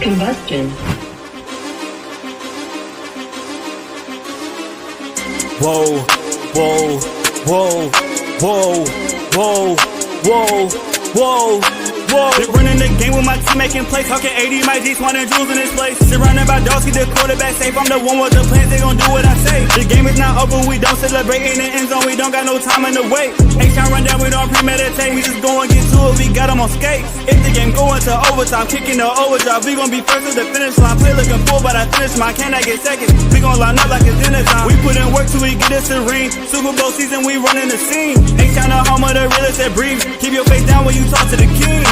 combustion. Whoa, whoa, whoa, whoa, whoa, whoa, whoa, whoa. Been running the game with my team making plays. Talking 80, my G's, 100 jewels in this place. Surrounded by dogs, keep the quarterback safe. I'm the one with the plans, they gon' do what I say. The game is not over, we don't celebrate. In the end zone, we don't got no time in the wait. H-time run down, we don't premeditate. We just go and get to it, we got them on skates. If the game go into overtime, kicking the overdrive, we gon' be first to the finish line. Play looking full, but I finish mine, can I get seconds? We gon' line up like it's dinner time. We put in work till we get us a ring. Super Bowl season, we running the scene. H-time the home of the realest that breathes. Keep your face down when you talk to the king.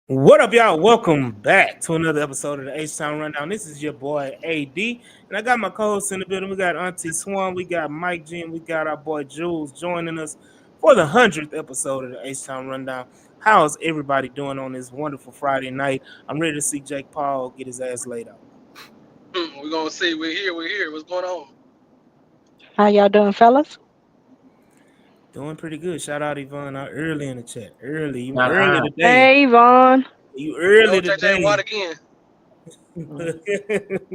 What up, y'all? Welcome back to another episode of the H-Town Rundown. This is your boy, AD, and I got my co-hosts in the building. We got Auntie Swan, we got Mike G, and we got our boy Jules joining us for the 100th episode of the H-Town Rundown. How is everybody doing on this wonderful Friday night? I'm ready to see Jake Paul get his ass laid out. We're going to see. We're here. What's going on? How y'all doing, fellas? Doing pretty good. Shout out Yvonne out early in the chat. Early today. Hey, Yvonne. You early JJ today. Watt again.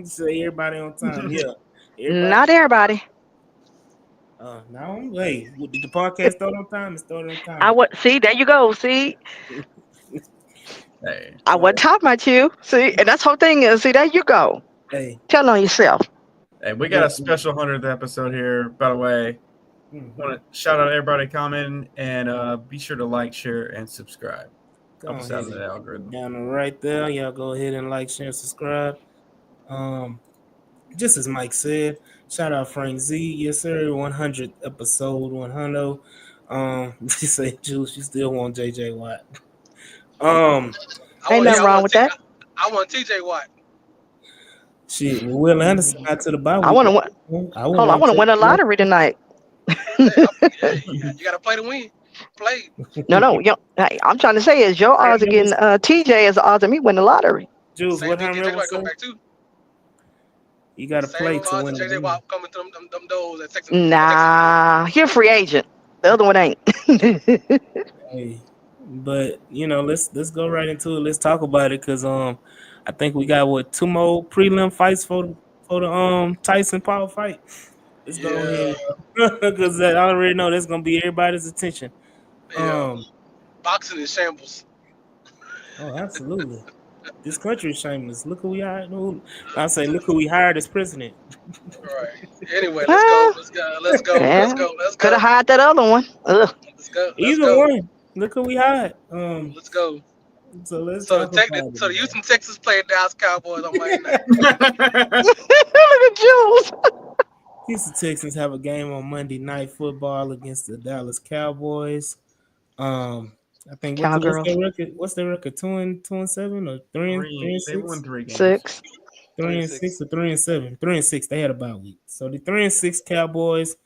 Say everybody on time. Yeah. Not everybody. No, hey, did the podcast start on time? It started on time. See, there you go. See, Hey. I wasn't talking about you. See, and that's the whole thing is, see, there you go. Hey. Tell on yourself. Hey, we got a special 100th episode here, by the way. Want to shout out everybody commenting and be sure to like, share, and subscribe. Help us out in the algorithm. Down right there. Y'all go ahead and like, share, and subscribe. Just as Mike said, shout out Frank Z. Yes, sir. 100th episode, 100. She said, Jules, you still want JJ Watt. Ain't nothing wrong with that. I want TJ Watt. Shit, Will Anderson got to the bye week. I want to win a lottery tonight. You got to play to win. Play. No. I'm trying to say is your odds of getting TJ is the odds of me winning the lottery. Jules, Same what thing, time JJ Watt come back too. You got to play to win. JJ Watt coming to them doors at Texans. Nah, you're a free agent. The other one ain't. Hey, but let's go right into it. Let's talk about it because I think we got two more prelim fights for the Tyson Paul fight. Let's go ahead because I already know that's gonna be everybody's attention. Yeah. Boxing is shambles. Oh, absolutely. This country is shameless. Look who we hired. I say, look who we hired as president. Right. Anyway, let's go. Could have hired that other one. Ugh. Let's go. Either one. Look who we hired. Let's go. So the Houston Texans play Dallas Cowboys on Monday night. Look at Jules. Houston Texans have a game on Monday Night Football against the Dallas Cowboys. I think what's their record? 2-7 or 3-6? They won 3 games. 6. 3-6 or 3-7. 3-6. They had a bye week. So the 3-6 Cowboys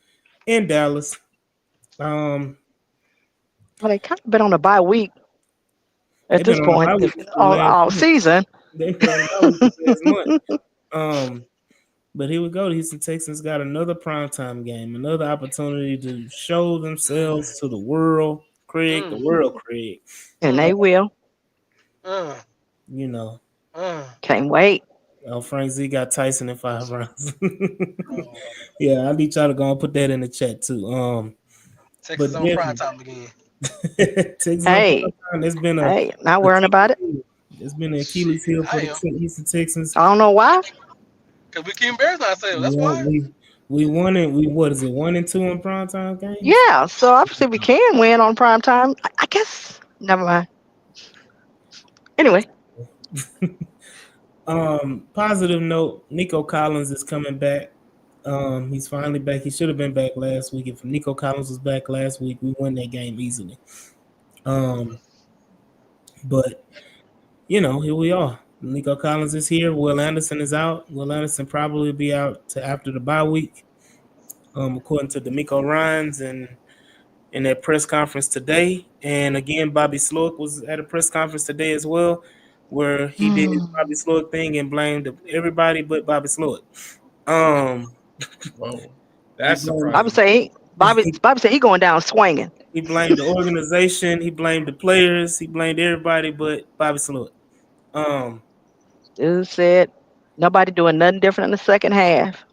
in Dallas. Well, they kind of been on a bye week at this point all season. They've been on a bye week this month. But here we go. The Houston Texans got another primetime game, another opportunity to show themselves to the world, Craig. And they will. Can't wait. Oh, Frank Z got Tyson in 5 rounds. Yeah, I need y'all to go and put that in the chat too. Texas on primetime again. Texas not worrying about it. It's been an Achilles heel for the Houston Texans. I don't know why. Because we keep embarrassing ourselves. That's why. We won it. What is it? 1-2 in primetime games? Yeah, so obviously we can win on primetime. I guess. Never mind. Anyway. Positive note, Nico Collins is coming back. He's finally back. He should have been back last week. If Nico Collins was back last week, we won that game easily. But here we are. Nico Collins is here. Will Anderson is out. Will Anderson probably be out to after the bye week, according to D'Amico Ryans and in that press conference today. And again, Bobby Slowick was at a press conference today as well, where he did his Bobby Slowick thing and blamed everybody but Bobby Slowick. Whoa, that's surprising. I would say Bobby said he going down swinging. He blamed the organization. He blamed the players. He blamed everybody, but Bobby Sloyd. Dude said nobody doing nothing different in the second half.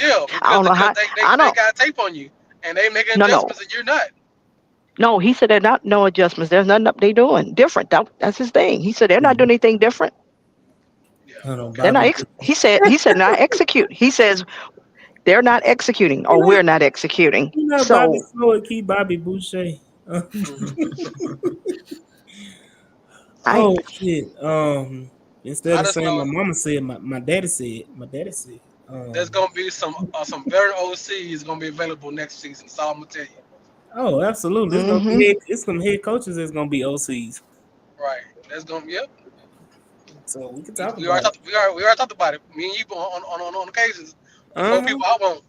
Yeah, I don't know how. I they don't. got tape on you, and they making No. adjustments, and you're not. No, he said they're not no adjustments. There's nothing up they doing different. That's his thing. He said they're not doing anything different. Yeah, Hold on, okay. They're not. Bobby. He said not execute. He says they're not executing or we're not executing. You know, Bobby So Sloyd keep Bobby Boucher. I Oh shit. Instead I of just saying know my mama said, my daddy said. My daddy said. there's gonna be some veteran OCs gonna be available next season. So I'm gonna tell you. Oh, absolutely. It's some head coaches that's gonna be OCs. Right. That's gonna yep. So we can We, talk we already about it. talked. We already talked about it. Me and you on occasions. The four Uh-huh. people I want.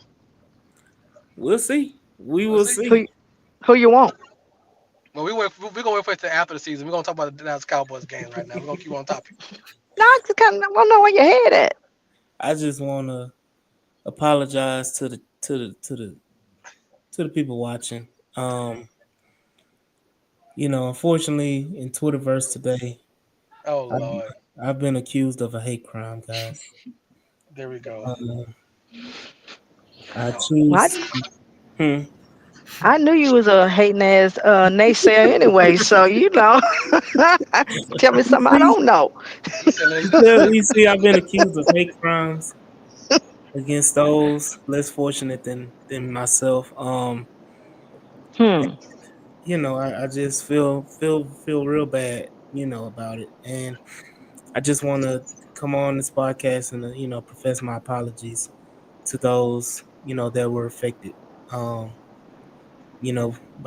We'll see. We We'll will see. see. who you want? Well, we're gonna wait for it till after the season. We're gonna talk about the Dallas Cowboys game right now. We're gonna keep on topic. No, I just kind of want to know where your head at. I just wanna apologize to the people watching. Unfortunately in Twitterverse today, Oh I've, Lord. I've been accused of a hate crime, guys. There we go. Um, I Well, choose. Hmm. I knew you was a hating ass naysayer anyway. So tell me You something I see, don't know. You said let's I've been accused of hate crimes against those less fortunate than myself. Hmm. I just feel real bad, about it, and I just want to come on this podcast and profess my apologies to those that were affected, by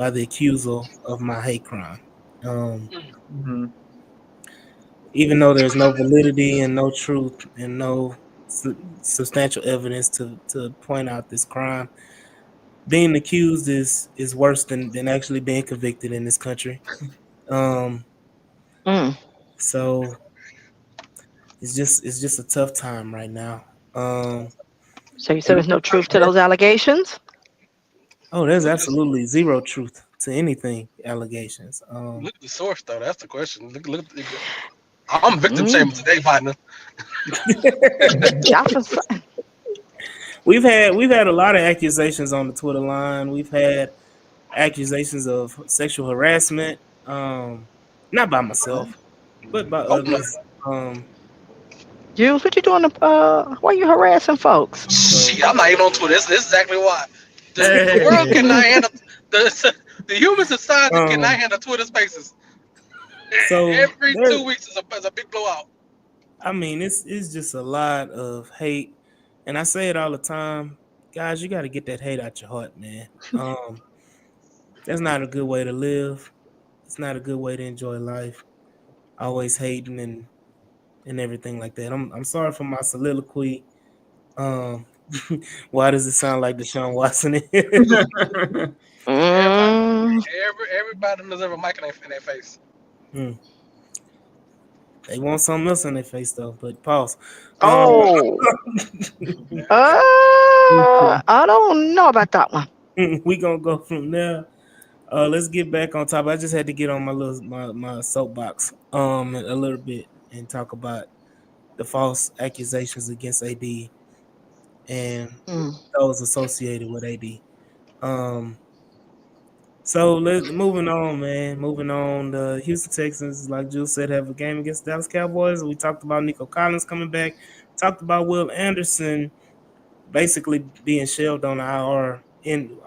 the accusal of my hate crime. Mhm. Even though there's no validity and no truth and no substantial evidence to point out this crime, being accused is worse than actually being convicted in this country. Um, Mm. so it's just a tough time right now. So you said there's no Everybody truth to those allegations. there's look at this. absolutely zero truth to anything allegations. Look at the source though. That's the question. I'm victim Mm. shaming today, partner. Not for we've had a lot of accusations on the Twitter line. We've had accusations of sexual harassment, not by myself, but by Oh no. others. Jules, what you doing? Why you harassing folks? So Shit, I'm not even on Twitter. This is exactly why. The world Hey. cannot handle the human society cannot um, handle Twitter Spaces. so Every there. 2 weeks is a big blowout. I mean, it's just a lot of hate, and I say it all the time, guys. You got to get that hate out your heart, man. That's not a good way to live. It's not a good way to enjoy life. Always hating and everything like that. I'm sorry for my soliloquy. Um, why does it sound like Deshaun Watson? Everybody, Mm. everybody deserves a mic in their face. Hmm. They want something else in their face though. But pause. Um, Oh. I don't know about that one. we gonna go from there. Let's get back on top. I just had to get on my soapbox a little bit and talk about the false accusations against AD and Mm. those associated with AD. Um, so let's moving on, man. Moving on. The Houston Texans, like Jules said, have a game against the Dallas Cowboys. We talked about Nico Collins coming back. Talked about Will Anderson basically being shelved on the IR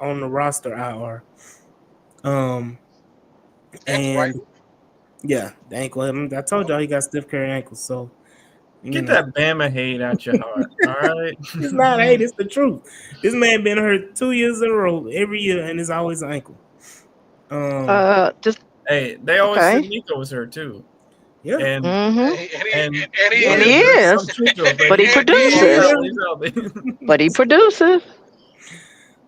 on the roster IR. Um, Ankle, right? and yeah, the ankle. I told y'all he got stiff curry ankles, so Get that Bama hate out your heart. All right. it's not hate, it's the truth. This man been hurt 2 years in a row every year, and it's always an ankle. Just Hey, they always said okay. Nico was hurt too. Yeah, And Mm-hmm. and He And he is. there's some is, truth to it, but he And he he's produces. is. out. He's out. But he produces.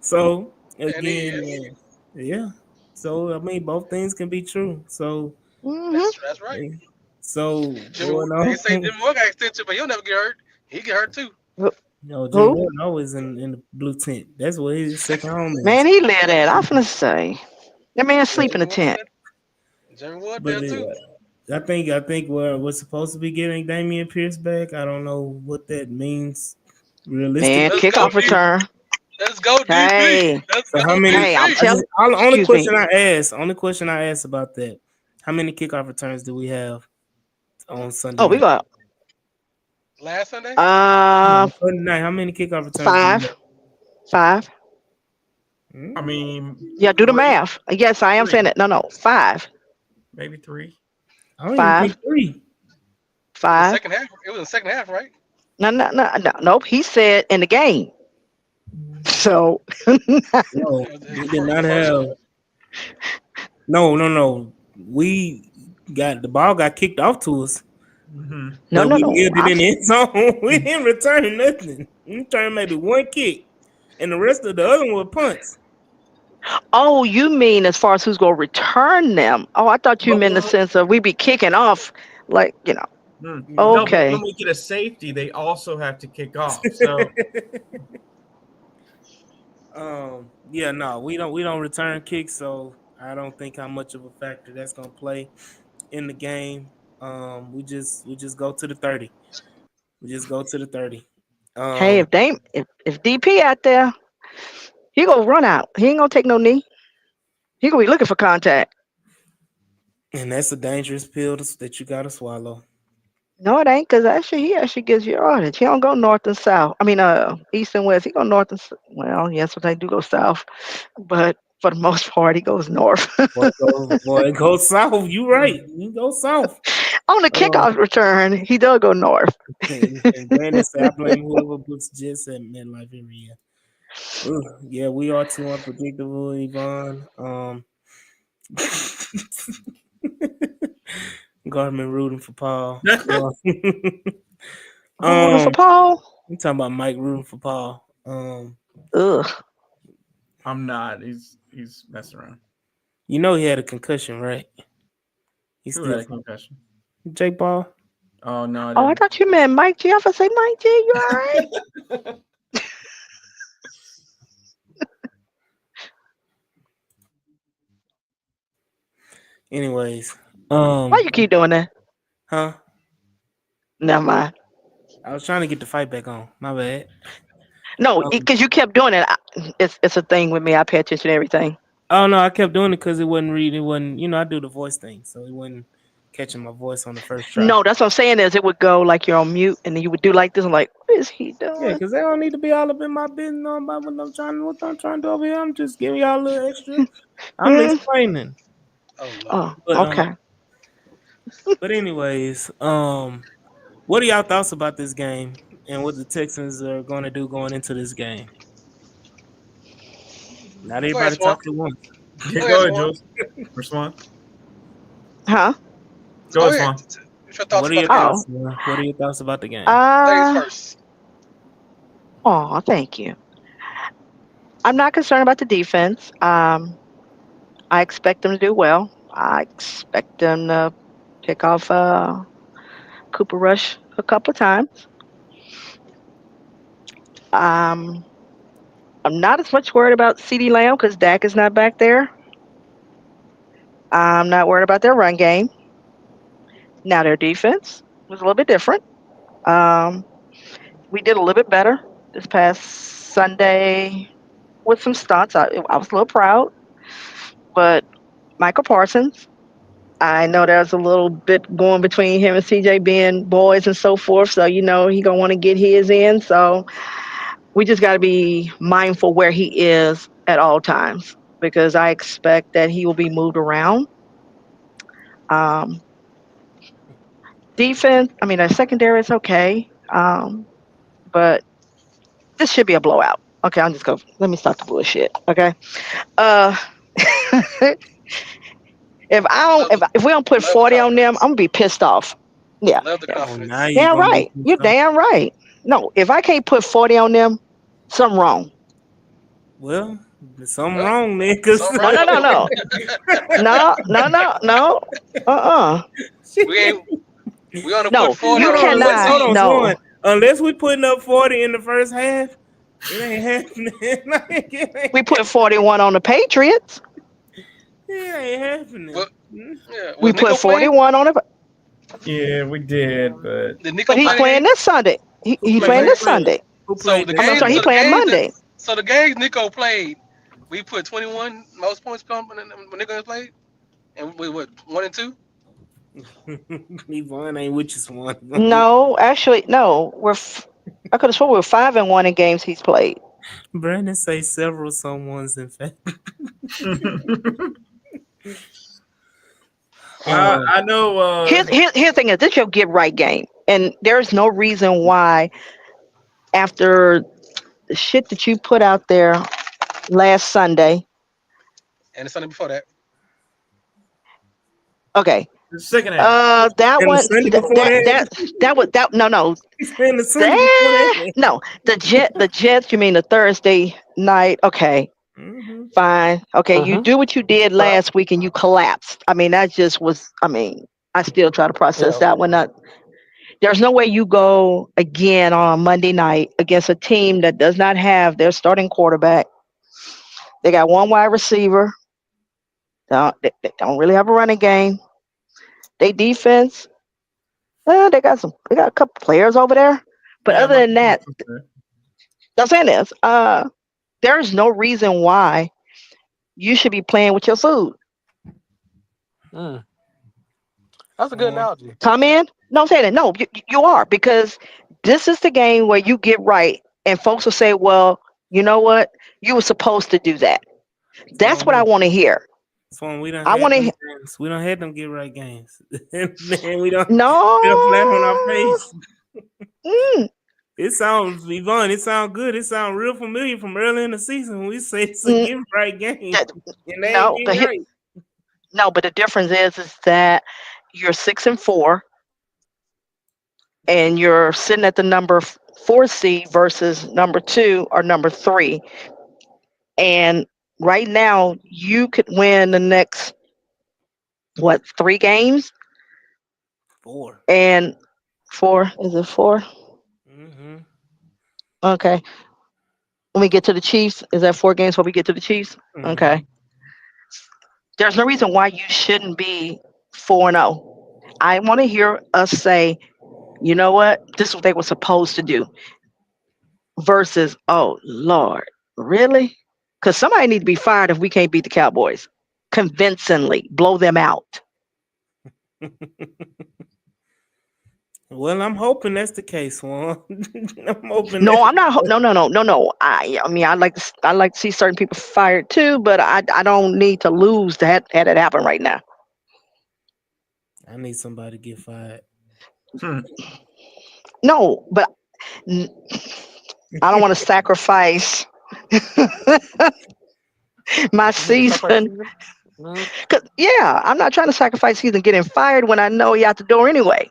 so And he again, is. yeah. So I mean, both things can be true. So, Mm-hmm. That's right. so Jimmy, going they say on. Jimmy Moore got extension, but he'll never get hurt. He get hurt too. No, Jim Who? Ward always in the blue tent. That's what his second home Man, is. he live that. I finna say. That man sleep in Jimmy a tent. Wood. Jimmy Wood But there too. I think we're supposed to be getting Damian Pierce back. I don't know what that means Man, Let's realistically. go, kickoff return. Let's go, DP. Hey, Let's So go, how many? hey, I'm DP. I just telling. only Excuse me. question I asked. Only question I asked about that. How many kickoff returns do we have on Sunday Oh, we night? got Last Sunday. No, uh Sunday night. How many kickoff returns do we have? 5. I Mm, mean, Yeah, do the three, math. Yes, I am saying three, it. No, 5. maybe three. I don't even think 5. three. The 5. second half. It was the second half, right? No. Nope. He said in the game. So No, It's we did the not first have. one. No. We got the ball got kicked off to us, Mm-hmm. no, but no, we no. lived it in the end zone. We didn't return nothing. We returned maybe one kick, and the rest of the other one were punts. Oh, you mean as far as who's gonna return them? Oh, I thought you But meant in the sense of we be kicking off, like No. no, but when Okay. we get a safety, they also have to kick off. So Yeah, no, we don't return kicks, so I don't think how much of a factor that's gonna play in the game. We just go to the 30. We just go to the 30. Hey, Um, if DP out there, he gonna run out. He ain't gonna take no knee. He gonna be looking for contact. and that's a dangerous pill that you gotta swallow. No, it ain't, cause he actually gives you yardage. He don't go north and south. I mean, east and west. He go north and well, yes, but they do go south, but for the most part, he goes north. Boy, it goes south. You right. You go south. On the Um, kickoff return, he does go north. and Brandon said, "I blame whoever books Jets at MetLife every year." Yeah, we are too unpredictable, Yvonne. Gardner rooting for Paul. Who rooting for um, Paul? I'm talking about Mike rooting for Paul. Ugh. I'm not. He's messing around. You know he had a concussion, right? He's Who still had a concussion? Jake Paul. Oh no, I Oh, I didn't. thought you meant Mike G. I was gonna say Mike G. You all right? Anyways, Why you keep doing that? huh? Never mind. I was trying to get the fight back on. My bad. No, Um, because you kept doing it. It's a thing with me. I pay attention to everything. oh no, I kept doing it because it wasn't reading. It wasn't. I do the voice thing, so it wasn't catching my voice on the first try. No, that's what I'm saying is it would go like you're on mute, and then you would do like this. I'm like, what is he Yeah, doing? because they don't need to be all up in my business on about what I'm trying to do over here. I'm just giving y'all a little extra. I'm Hmm? explaining. Oh Lord. Oh, But okay. anyways, what are y'all thoughts about this game and what the Texans are going to do going into this game? Not Go ahead, everybody Swan. talk at once. Yeah, Go go ahead, ahead, Swan. Jules. Respond. Huh? Go Go ahead, ahead. Swan. What's your thoughts What are about your the game? Oh. thoughts? Man? What are your thoughts about the game? Ladies Uh. first. Oh, thank you. I'm not concerned about the defense. I expect them to do well. I expect them to pick off Cooper Rush a couple of times. Um, I'm not as much worried about CeeDee Lamb because Dak is not back there. I'm not worried about their run game. Now their defense was a little bit different. Um, we did a little bit better this past Sunday with some stunts. I was a little proud, but Michael Parsons, I know there's a little bit going between him and CJ being boys and so forth. So, he going to want to get his in. So we just got to be mindful where he is at all times because I expect that he will be moved around. Um, Defense, I mean, our secondary is okay. But this should be a blowout. Okay, I'm just going. Let me stop the bullshit. Okay. Uh, if I don't, Love the if we don't put love the 40 on them, confidence. I'm gonna be pissed off. Yeah. Love the Yeah. Oh, now confidence. you're Damn gonna be right. pissed You're off. damn right. No, if I can't put 40 on them, something wrong. Well, there's something Well, wrong, man. Cause something No, wrong no, with no, it. no, no. Uh-uh. We ain't. We only put No, 40 you on hold them on, to let's hold cannot. on, succeed. No. Swan. Unless we putting up 40 in the first half, it ain't happening. We put 41 on the Patriots. It ain't happening. What? Yeah. We Was put Nico playing? 41 on it. Yeah, we did, but Did Nico But he's play the playing game? this Sunday. Who He played? playing Who this played? Sunday. Who So played the this I'm game, sorry, he so Sunday? the playing games, Monday. so the games Nico played, we put 21 most points when Nico has played, and we what 1 and 2. Yvonne ain't with you, Swan. No, actually, no. I could have sworn we were 5-1 in games he's played. Brandon say several someone's in fact. I know. Here's the thing is, this your get right game, and there's no reason why after the shit that you put out there last Sunday. And the Sunday before that. Okay, the second half. that And the one, Sunday before that, no, he's playing the Sunday before that that. no, the Jets. You mean the Thursday night? Okay, Mm-hmm. fine. Okay, you Mm-hmm. do what you did last week, and you collapsed. I mean, that just was. I mean, I still try to process Yeah. that one. There's no way you go again on Monday night against a team that does not have their starting quarterback. They got one wide receiver. They don't really have a running game. They defense, they got a couple players over there. But Yeah, other my than that, I'm saying this, there's no reason why you should be playing with your food. Mm. That's a good Swan. analogy. Come in. No, I'm saying that. No, you are, because this is the game where you get right, and folks will say, "Well, you know what? You were supposed to do that." That's what I Swan, want to hear. Swan, we done I had want them to. games. We don't had them get right games. And then we don't fell flat on our No. face. Mm, It sounds, Yvonne, it sounds good. It sounds real familiar from early in the season when we say it's a mm, get right game. that- And they ain't no, get right. no, but the difference is that you're 6-4, and you're sitting at the number 4 seed versus number 2 or number 3. And right now, you could win the next, what, 3 games? 4. And 4, is it 4? Mm-hmm. Okay. When we get to the Chiefs, is that 4 games when we get to the Chiefs? Mm-hmm. Okay. There's no reason why you shouldn't be 4-0. I want to hear us say, you know what? This is what they were supposed to do versus, oh, Lord, really? Because somebody need to be fired if we can't beat the Cowboys convincingly, blow them out. Well, I'm hoping that's the case, Swan. I'm hoping No, that. I'm not. No. I mean, I like to see certain people fired too, but I don't need to lose to have it happen right now. I need somebody to get fired. No, but n- I don't want to sacrifice my You mean sacrifice season. season? Mm. Cause yeah, I'm not trying to sacrifice season getting fired when I know he out the door anyway.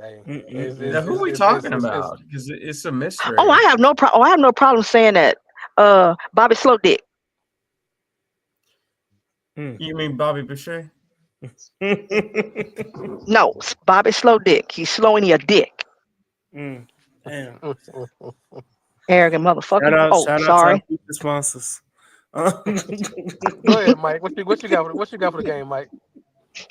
Hey, Now, who are we talking about? Because it's a mystery. Oh, I have no problem saying that. Bobby Slow Dick. You mean Bobby Boucher? No, Bobby Slow Dick. He's slowing your dick. Damn. Arrogant motherfucker. Oh, Shout out to our sorry. future sponsors. Go ahead, Mike. What you got for the game, Mike?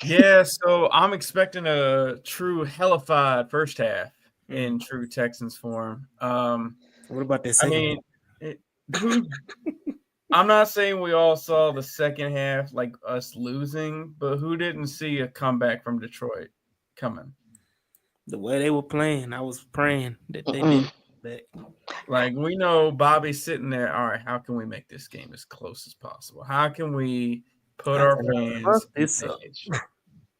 Yeah, so I'm expecting a true hellified first half in true Texans form. What about that I second? mean, I'm not saying we all saw the second half like us losing, but who didn't see a comeback from Detroit coming? The way they were playing, I was praying that they Mm-mm. did that. Like, we know Bobby's sitting there. All right, how can we make this game as close as possible? How can we put our fans Fuck this up. engaged?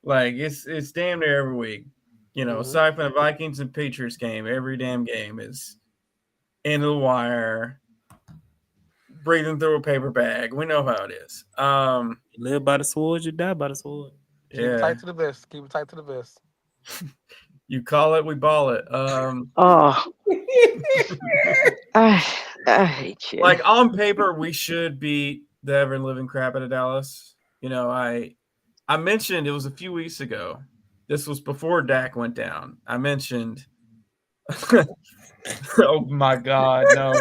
Like, it's damn near every week. You know, aside from the Vikings and Patriots game, every damn game is end of the wire, breathing through a paper bag. We know how it is. You live by the sword, you die by the sword. Keep it Yeah, tight to the vest. Keep it tight to the vest. you call it, we ball it. Oh, I hate you. Like, on paper, we should beat the ever living crap out of Dallas. You know, I mentioned it was a few weeks ago. This was before Dak went down. I mentioned Oh my God, no.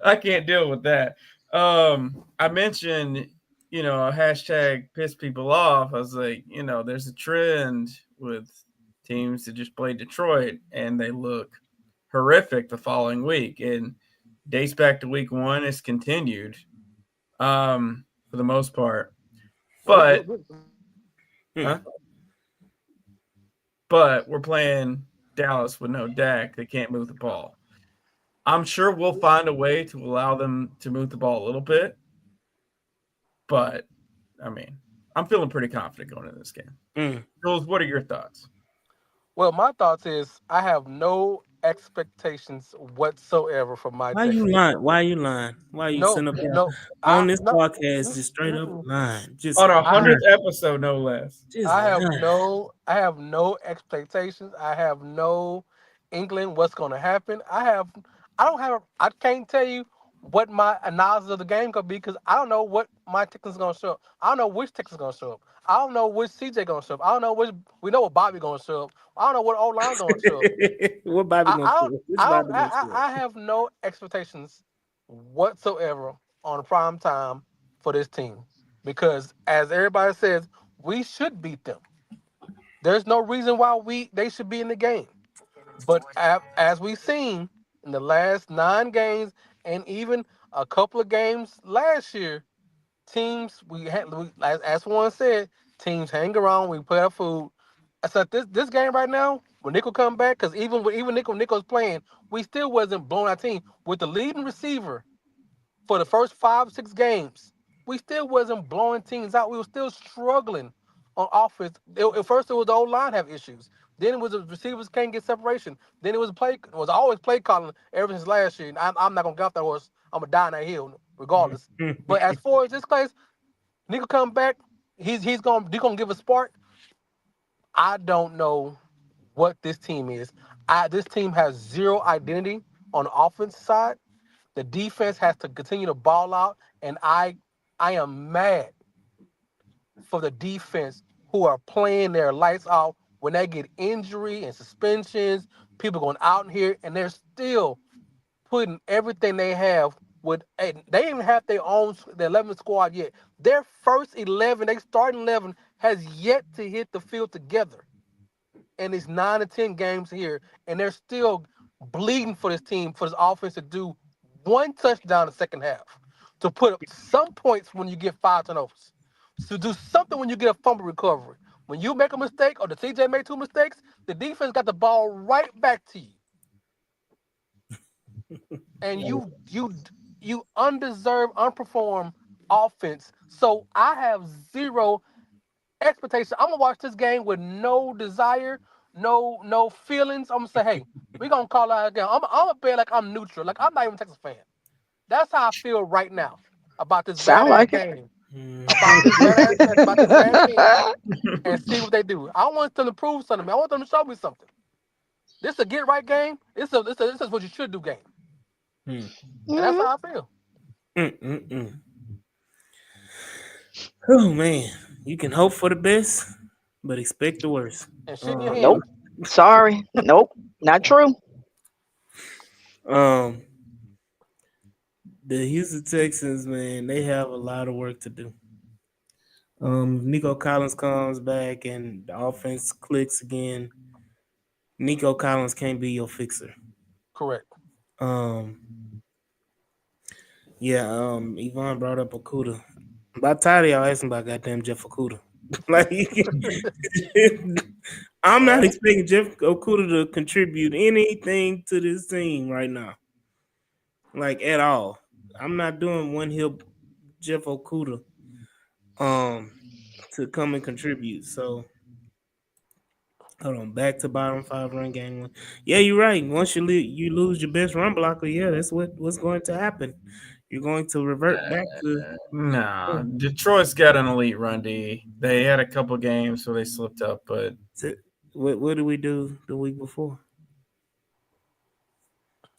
I can't deal with that. I mentioned, a hashtag piss people off. I was like, there's a trend with teams that just play Detroit and they look horrific the following week. And dates back to week one, it's continued for the most part. But Hmm. huh? But we're playing Dallas with no Dak. They can't move the ball. I'm sure we'll find a way to allow them to move the ball a little bit. But I mean, I'm feeling pretty confident going into this game. Hmm. Jules, what are your thoughts? Well, my thoughts is I have no expectations whatsoever from my Why you Texans. lying? Why you lying? Why you No, sitting up here no, on this no. podcast Mm, just straight up mm-mm. lying? Just On a I lying. hundredth episode, no less. Just lying. I have no expectations. I have no inkling what's going to happen. I don't have, I can't tell you what my analysis of the game could be because I don't know what my Texans going to show up. I don't know which Texans going to show up. I don't know which CJ going to show up. I don't know which, we know what Bobby going to show up. I don't know what O line going to show up. What Bobby gonna show up? Which Bobby gonna show up? I have no expectations whatsoever on prime time for this team because as everybody says, we should beat them. There's no reason why they should be in the game. But as we've seen in the last 9 games and even a couple of games last year, teams as one said, teams hang around. We play our food. I said this game right now when Nico come back because even Nico's playing, we still wasn't blowing our team with the leading receiver for the first 5 6 games, we still wasn't blowing teams out. We were still struggling on offense. At first, it was the old line have issues. Then it was the receivers can't get separation. Then it was always play calling ever since last year. And I'm not gonna get off that horse. I'm gonna die on that hill regardless. But as far as this place, Nico come back. He's gonna give a spark. I don't know what this team is. This team has zero identity on the offense side. The defense has to continue to ball out, and I am mad for the defense who are playing their lights out when they get injury and suspensions. People going out in here, and they're still putting everything they have with. And they even have their 11 squad yet. Their first 11, they starting 11, has yet to hit the field together. And it's 9 to 10 games here, and they're still bleeding for this team, for this offense to do one touchdown in the second half, to put up some points when you get 5 turnovers, to do something when you get a fumble recovery. When you make a mistake or the TJ made 2 mistakes, the defense got the ball right back to you, and you undeserved, unperformed offense. So I have zero expectation. I'm gonna watch this game with no desire, no feelings. I'm gonna say, hey, we gonna call out again. I'm gonna play like I'm neutral, like I'm not even a Texas fan. That's how I feel right now about this Sound badass like it. game, about this bad team, and see what they do. I want them to prove something to me. I want them to show me something. This is a get right game. This is what you should do game, and that's Mhm. how I feel. Oh man, you can hope for the best, but expect the worst. And shit in your Um, Nope. hand. Sorry. Nope. Not true. um, the Houston Texans, man, they have a lot of work to do. Nico Collins comes back and the offense clicks again. Nico Collins can't be your fixer. Correct. Um, yeah. Yvonne brought up Okuda. By tired of y'all asking about goddamn Jeff Okuda. Like, I'm not Well, expecting Jeff Okuda to contribute anything to this team right now, like at all. I'm not doing one hip Jeff Okuda um to come and contribute. So hold on, back to bottom five run game one. Yeah, you're right. Once you lose your best run blocker, yeah, that's what's going to happen. You're going to revert back to Nah, Detroit's got an elite run D. They had a couple games where they slipped up, but to what did we do the week before?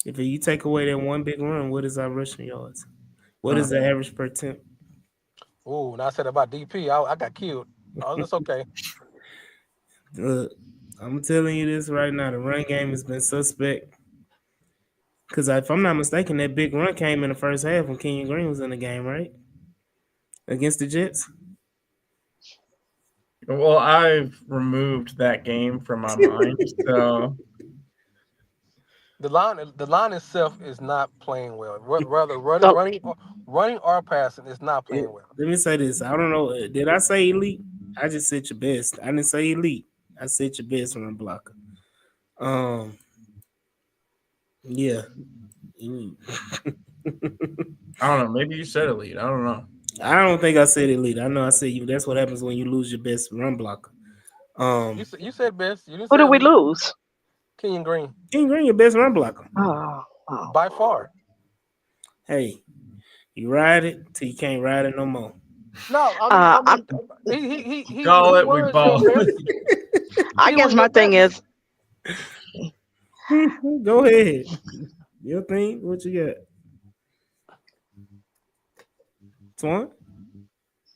If you take away that one big run, what is our rushing yards? What uh, is the average per attempt? ooh, and I said about DP, I got killed. Oh, that's okay. Uh, I'm telling you this right now. The run game has been suspect. Because if I'm not mistaken, that big run came in the first half when Kenyon Green was in the game, right? Against the Jets. Well, I've removed that game from my mind, so The line itself is not playing well. Rather So running or passing is not playing well. Let me say this. I don't know. Did I say elite? I just said your best. I didn't say elite. I said your best run blocker. Um, yeah. I don't know. Maybe you said elite. I don't know. I don't think I said elite. I know I said you. That's what happens when you lose your best run blocker. You Um, said you said best. You didn't who say did we elite. lose? Kenyon Green Kenyon Green, your best run blocker. Oh, oh. by far. Hey, you ride it till you can't ride it no more. No, I'm, he Call it. We was your ball. best. I He was guess your my thing best. is Go ahead. Your thing. What you got? Swan?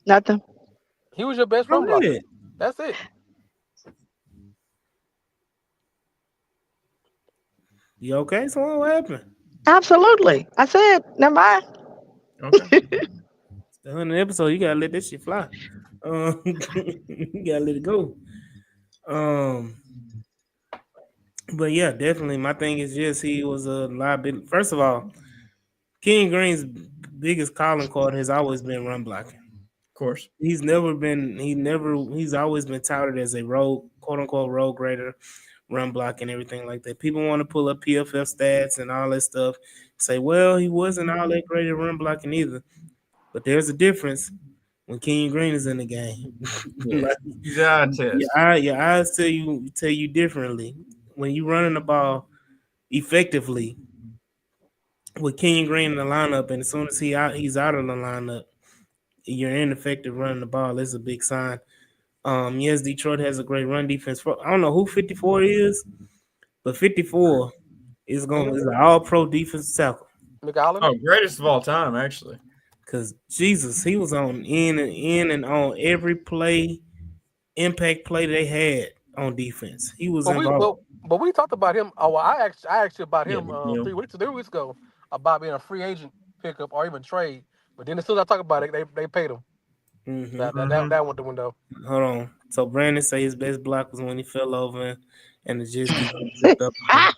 nothing. He was your best Go run blocker. ahead. That's it. You okay, Swan? What happened? Absolutely. I said, never mind. Okay. It's the 100th episode. You gotta let this shit fly. You gotta let it go. Um, but yeah, definitely. My thing is just he was a liability. First of all, King Green's biggest calling card has always been run blocking. Of course. He's always been touted as a rogue, quote unquote rogue grader, run block and everything like that. People want to pull up PFF stats and all that stuff. Say, well, he wasn't all that great at run blocking either. But there's a difference when Kenyon Green is in the game. Yeah. Like, He's got a test. your eyes tell you differently. When you running the ball effectively with Kenyon Green in the lineup, and as soon as he's out of the lineup, you're ineffective running the ball. That's a big sign. Yes, Detroit has a great run defense. I don't know who 54 is, but 54 is going is an all pro defensive tackle. McAllen. Oh, greatest of all time, actually. Cause Jesus, he was on in and on every play, impact play they had on defense. He was But we but, involved. but we talked about him. Oh, well, I asked you about Yeah, him McNeil. 3 weeks ago about being a free agent pickup or even trade. But then as soon as I talk about it, they paid him. Hmm. That went the window. Hold on. So Brandon say his best block was when he fell over and the Jets defense zipped up on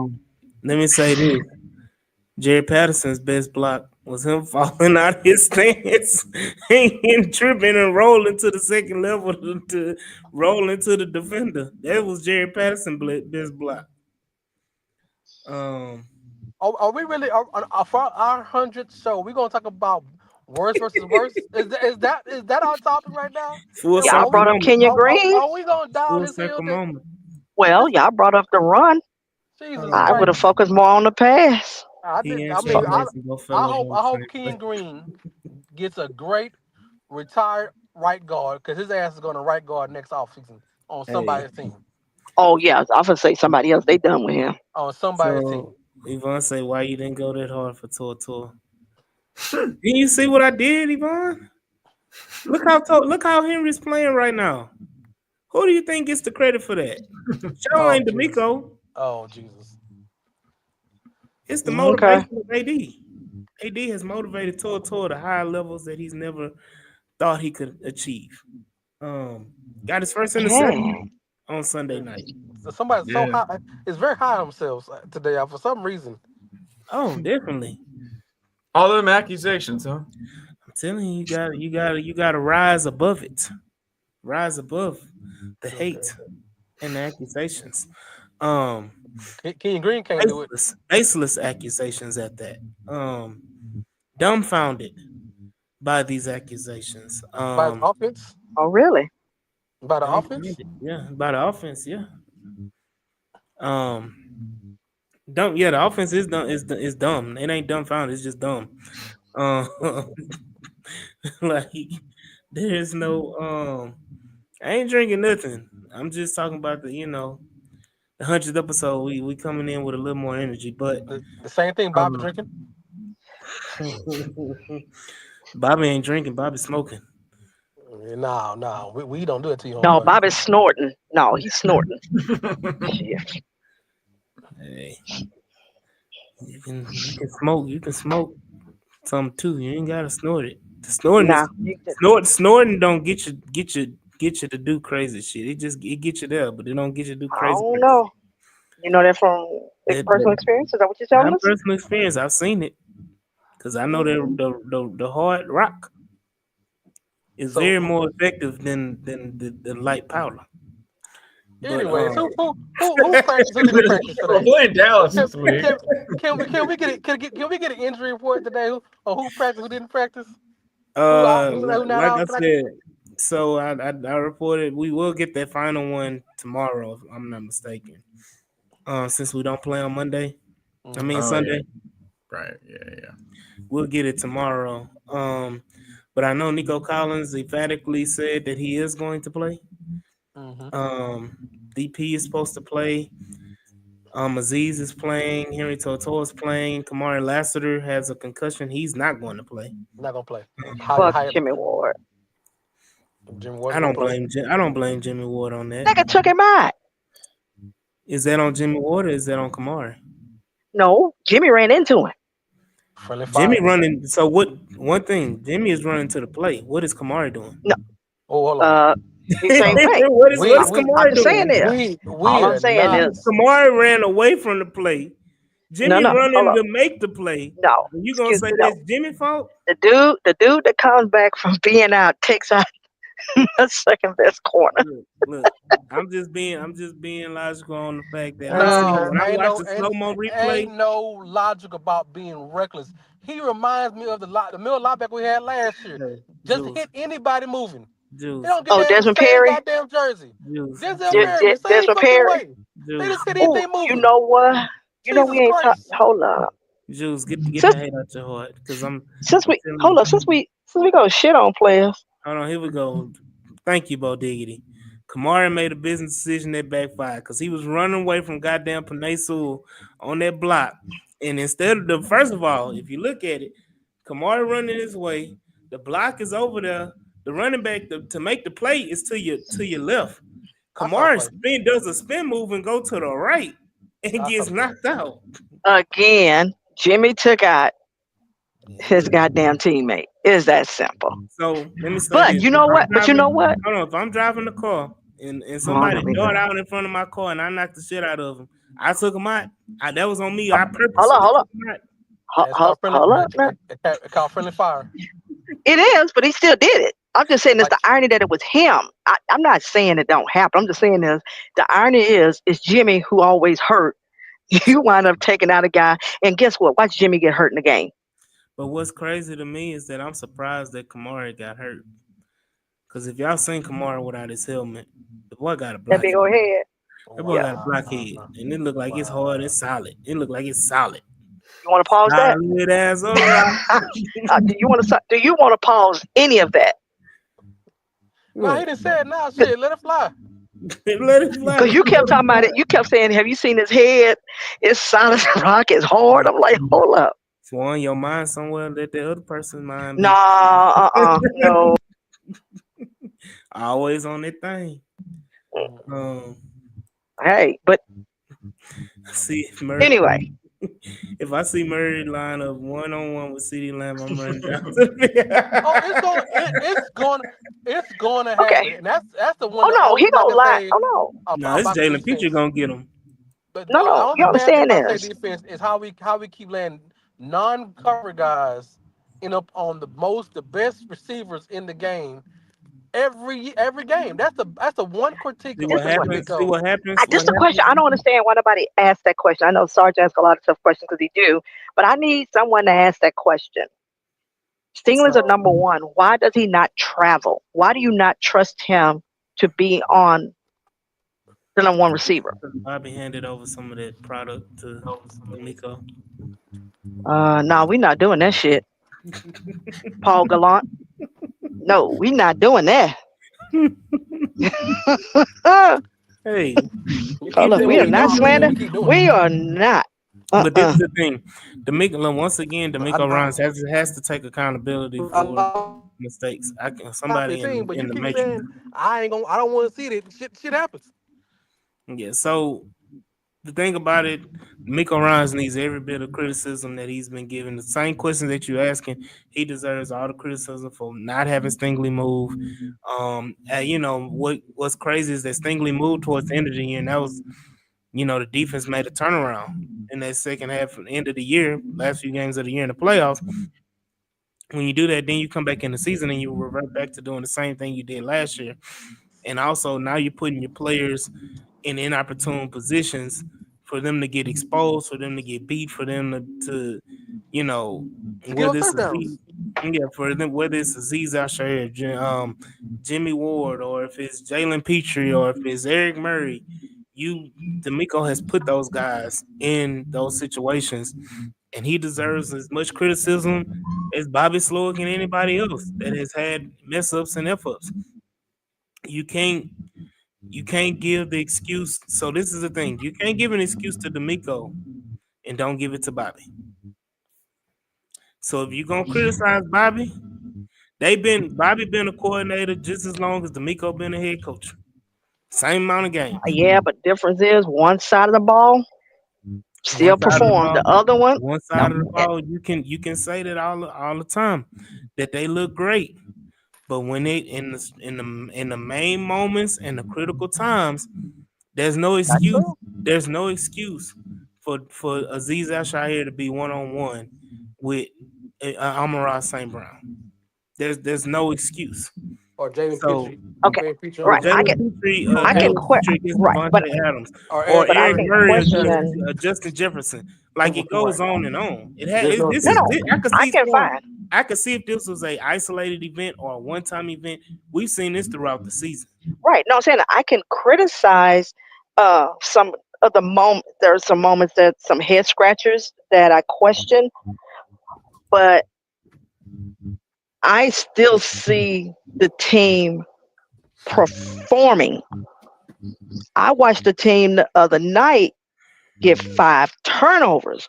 him. Let me say this. Jerry Patterson's best block was him falling out his stance and tripping and rolling to the second level to roll into the defender. That was Jerry Patterson's best block. Um, Are we really for our 100th show? We gonna talk about worst versus worst? Is that our topic right now? full Y'all Are circle we brought up moment. Kenya Green. are we gonna dial Full this hill? circle moment. Well, This y'all brought up the run. Jesus I would Um, have Christ! focused more on the pass. I he did. and I Shaq mean, Mason both fell I over hope on I the hope same King play. Green gets a great retired right guard because his ass is going to right guard next offseason on Hey, somebody's team. Oh yeah, I was gonna say somebody else. They done with him. On somebody's team. so Yvonne say, why you didn't go that hard for Tour? Didn't you see what I did, Yvonne? Look how Henry's playing right now. Who do you think gets the credit for that? Show Oh ain't Jesus. D'Amico. Oh Jesus. It's the Okay. motivation of AD. AD has motivated Tour to higher levels that he's never thought he could achieve. Got his first interception Dang. on Sunday night. Somebody's so Yeah. high. It's very high on themselves today for some reason. Oh, definitely. All them accusations, huh? I'm telling you, you gotta rise above it. Rise above the hate and the accusations. Um, Kenyon Green can't do it. baseless accusations at that. Um, dumbfounded by these accusations. By the offense. Oh really? By the offense. Dumbfounded, yeah, by the offense, yeah. Um, dumb, yeah, the offense is dumb. Is dumb. It ain't dumbfounded. It's just dumb. Um, like there's no. I ain't drinking nothing. I'm just talking about the 100th episode. We coming in with a little more energy, but The same thing Bobby um, drinking. Bobby ain't drinking. Bobby smoking. No, we don't do it to you, No, homeboy. Bobby's snorting. No, he's snorting. Shit. Hey, you can smoke some too. You ain't gotta snort it. The snorting is Nah, you just, snorting don't get you to do crazy shit. It gets you there, but it don't get you to do I crazy don't crazy know. You know that from personal shit. experience? Is that what you're telling Not us? personal experience. I've seen it because I know that Mm. the hard rock is So, very more effective than the light powder. But anyways, who practiced? Who didn't practice We're today? playing Dallas Can, this week. can, can we get an injury report today? Who practiced? Who didn't practice? Who out? Who not like I out? Can I get? said, so I reported we will get that final one tomorrow if I'm not mistaken. Since we don't play on Monday, I mean Oh yeah, Sunday, right. Yeah. we'll get it tomorrow. But I know Nico Collins emphatically said that he is going to play. Mm-hmm. DP is supposed to play. Aziz is playing. Henry Toto is playing. Kamari Lassiter has a concussion. He's not going to play. Not gonna play. Fuck Jimmy Ward. Jimmy Ward's gonna play. I don't blame Jimmy Ward on that. Nigga took him out. Is that on Jimmy Ward or is that on Kamari? No, Jimmy ran into him. Friendly fire. Jimmy running. So what? One thing, Jimmy is running to the plate. What is Kamari doing? No, Oh, hold on. he same thing. what is We I'm Kamari just saying doing? this. we All I'm are saying not. is, Kamari ran away from the play. Jimmy no, hold running on. to make the play. No, Are you gonna excuse say me, no. that's Jimmy fault? The dude that comes back from being out takes out the second best corner. Look, I'm just being logical on the fact that I see No, when I ain't watch no the slow mo ain't replay. no logic about being reckless. He reminds me of the middle linebacker we had last year. Hey, Just Jules, hit anybody moving. They Jules, don't get Oh, damn the Desmond same Perry. goddamn jersey. Jules, Denzel Jules, Perry, the same Desmond fucking Perry. way. They Jules, just hit Oh, anything you moving. know what? You know Jesus we ain't talk. Christ. Hold up. Jules, get Since the hate out your heart, because I'm telling hold you. up, since we go shit on players. Hold on, here we go. Thank you, Bo Diggity. Kamari made a business decision that backfired because he was running away from goddamn Panay Sewell on that block. And instead of first of all, if you look at it, Kamari running his way, the block is over there. The running back to make the play is to your left. I saw the Kamari play. does a spin move and go to the right and I saw gets the play. knocked out. Again, Jimmy took out his goddamn teammate. Is that simple? So let me say But this: you if know I'm what? But you know driving, what? hold on, if I'm driving the car and Oh, I somebody know we dart know. out in front of my car and I knocked the shit out of him, I took him out. That was on me. I Hold purposely up, hold took up, him out. It's called friendly. hold up. Now. It's called friendly fire. It is, but he still did it. I'm just saying it's Like the irony that it was him. I'm not saying it don't happen. I'm just saying is the irony is it's Jimmy who always hurt. You wind up taking out a guy, and guess what? Watch Jimmy get hurt in the game. But what's crazy to me is that I'm surprised that Kamari got hurt. Because if y'all seen Kamari without his helmet, the boy got a That block big head. old head. That boy Yeah. got a block head, and it looked like it's hard and solid. It looked like it's solid, You want to pause that? solid as a rock. Do you want to pause any of that? no, he What? didn't say it now. Shit, let it fly. Let it fly. Because you kept talking about it. You kept saying, "Have you seen his head? It's solid as rock. It's hard." I'm like, hold up. For on your mind somewhere, let the other person's mind be. Nah, no. Always on that thing. Hey, but See if Murray. anyway, If I see Murray line up 1-on-1 with CeeDee Lamb, I'm running down to the Oh, it's going to happen, okay. and that's the one. Oh The no, only he thing I gonna can lie. say Oh No, it's about the Jalen Petrie defense. gonna get him. But no, the no. You only bad thing understand about state this? defense is how we keep letting non-cover guys end up on the best receivers in the game every game. That's the one critique See of what This is what. Mr. happens. See Nico. what happens. This What is the question. I happens? don't understand why nobody asked that question. I know Sarge asks a lot of tough questions because he do, but I need someone to ask that question. Stingley's a So number one. Why does he not travel? Why do you not trust him to be on the number one receiver? Bobby handed over some of that product to Nico. No, we're not doing that shit. Paul Gallant. No, we're not doing that. Hey, you Hold keep up, doing we what are we not doing, man. slander. We keep doing it. We are not. but this is the thing. Once again, I D'Amico Ryans has to take accountability for know mistakes. I can Top somebody 15, but in you the keep matrix. saying I don't want to see it. Shit happens. Yeah. So the thing about it, Miko Rines needs every bit of criticism that he's been given. The same question that you're asking, he deserves all the criticism for not having Stingley move. You know what's crazy is that Stingley moved towards the end of the year, and that was, you know, the defense made a turnaround in that second half, end of the year, last few games of the year in the playoffs. When you do that, then you come back in the season and you revert back to doing the same thing you did last year. And also now you're putting your players in inopportune positions for them to get exposed, for them to get beat, for them to you know, To get whether those it's a Z, touchdowns. yeah, for them, whether it's Aziz Al-Shaair, Jimmy Ward, or if it's Jalen Petrie, or if it's Eric Murray, D'Amico has put those guys in those situations, and he deserves as much criticism as Bobby Slowick and anybody else that has had mess ups and f ups. You can't you can't give the excuse. So this is the thing: you can't give an excuse to D'Amico and don't give it to Bobby. So if you're gonna criticize Bobby, Bobby been a coordinator just as long as D'Amico been a head coach. Same amount of games. Yeah, but difference is one side of the ball One still side of the performed. ball, The other one, one no. side of the ball, you can say that all the time that they look great. But when they in the main moments and the critical times, there's no Not excuse. true. There's no excuse for Aziz Al-Shaair to be 1-on-one with Amon-Ra St. Brown. There's no excuse. Or Jalen So Petrie Okay, being featured or on right. the field. I can Jalen quit. Petrie against Right, but Devontae Adams, Or or Eric but I Eric Murray, can Murray against question. Justin Jefferson. who Like was it goes right. on and on. There's no This No, is excuse. no. I could I see can find. I could see if this was a isolated event or a one time event. We've seen this throughout the season. Right. No, I'm saying I can criticize some of the moment. There's some moments that some head scratchers that I question, but I still see the team performing. I watched the team the other night get 5 turnovers,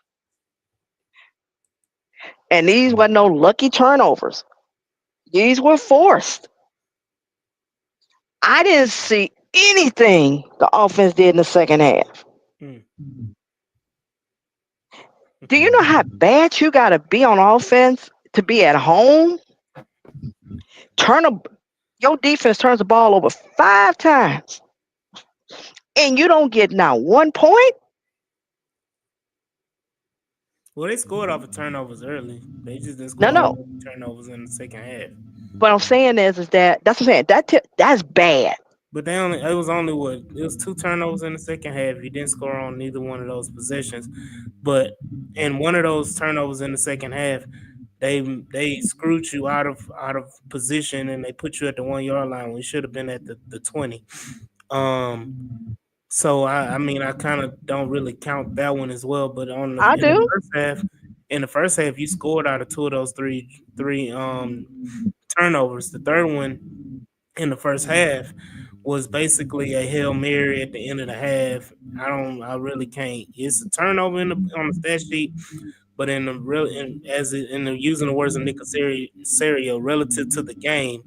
and these were no lucky turnovers. These were forced. I didn't see anything the offense did in the second half. Mm. Do you know how bad you got to be on offense to be at home? Turn a, your defense turns the ball over 5 times, and you don't get now 1 point. Well, they scored off of turnovers early. They just didn't No, score off no. of turnovers in the second half. What I'm saying is that that's what I'm saying. That's bad. But it was only what it was 2 turnovers in the second half. You didn't score on neither one of those possessions. But in one of those turnovers in the second half, they screwed you out of position and they put you at the 1 yard line when you should have been at the 20. Um so I mean I kind of don't really count that one as well. But I do. in the first half you scored out of two of those three turnovers. The third one in the first half was basically a Hail Mary at the end of the half. I really can't. It's a turnover on the stat sheet, but in the real in the using the words of Nick Casario relative to the game,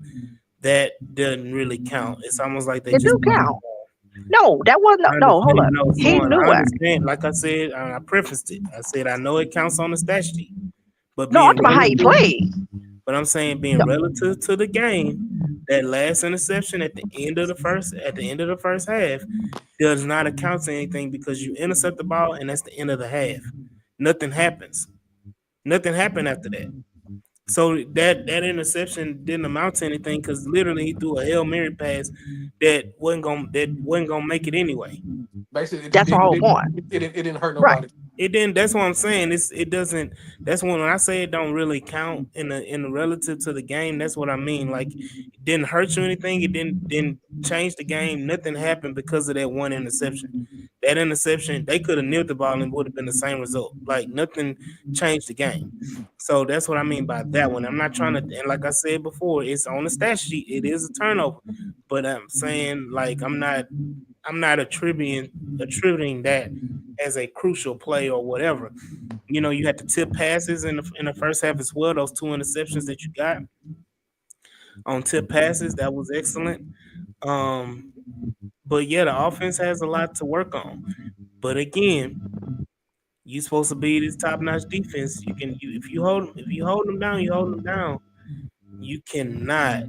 that doesn't really count. It's almost like they It just do count. No, that wasn't. trying to No, hold finish up. notes He one. knew I it. understand, like I said, I prefaced it. I said I know it counts on the stat sheet, but No, I'm being talking about how he relative played. but I'm saying being No, relative to the game, that last interception at the end of the first half does not account to anything because you intercept the ball and that's the end of the half. Nothing happens. Nothing happened after that. So that interception didn't amount to anything because literally he threw a Hail Mary pass that wasn't gonna make it anyway. Basically, that's the whole point. it didn't hurt Right. nobody. It didn't. That's what I'm saying. It doesn't. That's when I say it don't really count in the relative to the game. That's what I mean. Like it didn't hurt you anything. It didn't change the game. Nothing happened because of that one interception. That interception, they could have kneeled the ball and would have been the same result. Like nothing changed the game. So that's what I mean by that one. I'm not trying to. And like I said before, it's on the stat sheet. It is a turnover, but I'm saying like I'm not attributing that as a crucial play or whatever. You know, you had to tip passes in the first half as well. Those two interceptions that you got. on tip passes. That was excellent. Um, but yeah, the offense has a lot to work on. But again, you supposed to be this top notch defense. If you hold them down, you hold them down. You cannot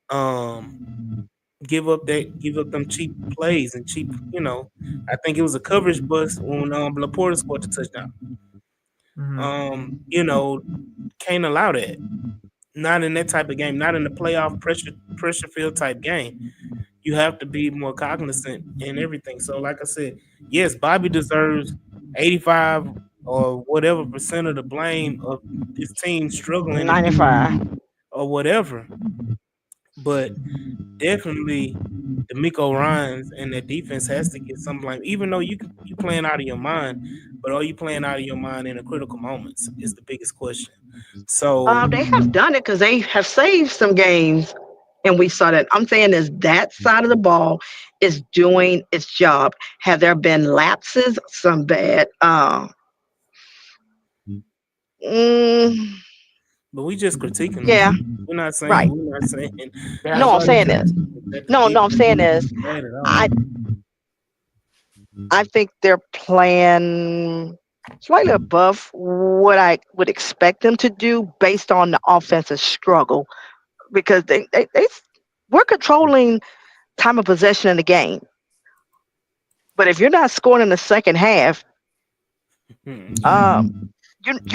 um give up them cheap plays and cheap. I think it was a coverage bust when Laporta scored the touchdown. You know, can't allow that. Not in that type of game. Not in the playoff pressure field type game. You have to be more cognizant in everything. So, like I said, yes, Bobby deserves 85 or whatever percent of the blame of this team struggling and 95. or whatever. But definitely, D'Amico Ryans and that defense has to get some blame. Even though you playing out of your mind, but are you playing out of your mind in the critical moments? Is the biggest question. So, They have done it because they have saved some games, and we saw that. I'm saying is that side of the ball is doing its job. Have there been lapses? Some bad. Mm, but we just critiquing them. yeah, We're not saying right. we're not saying Bad No, I'm nobody's saying execution. this. saying that the No, I'm defense saying is is bad at all. I I think they're playing slightly above what I would expect them to do based on the offensive struggle because they we're controlling time of possession in the game. But if you're not scoring in the second half, Yeah. um,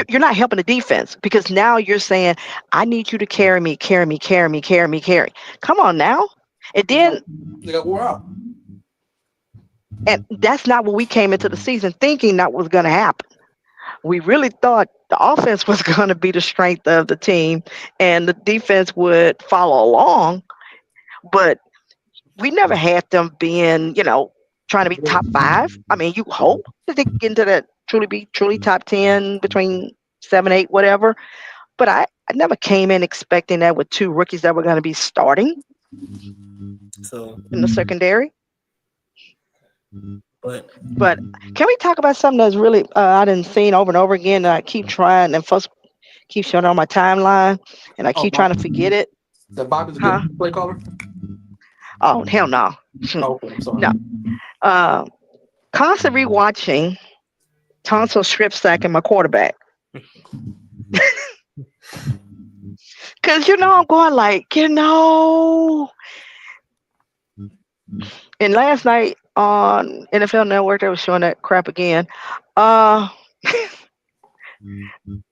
you're not helping the defense because now you're saying, I need you to carry me, carry me, carry me, carry me, carry. Come on now. And then, They got wore out. and that's not what we came into the season thinking that was going to happen. We really thought the offense was going to be the strength of the team and the defense would follow along. But we never had them being, trying to be top five. I mean, you hope that they get into that truly top 10 between 7, 8, whatever. But I never came in expecting that with two rookies that were going to be starting So, in the secondary. but But can we talk about something that's really I didn't seen over and over again that I keep trying and first keep showing on my timeline and I Oh, keep trying to forget it? that Bobby's a Huh? good play caller. Oh hell no. Oh, okay, I'm sorry. No. Uh, Constantly watching Tonsil strip sacking my quarterback. Cause I'm going like, and last night on NFL Network they was showing that crap again. Uh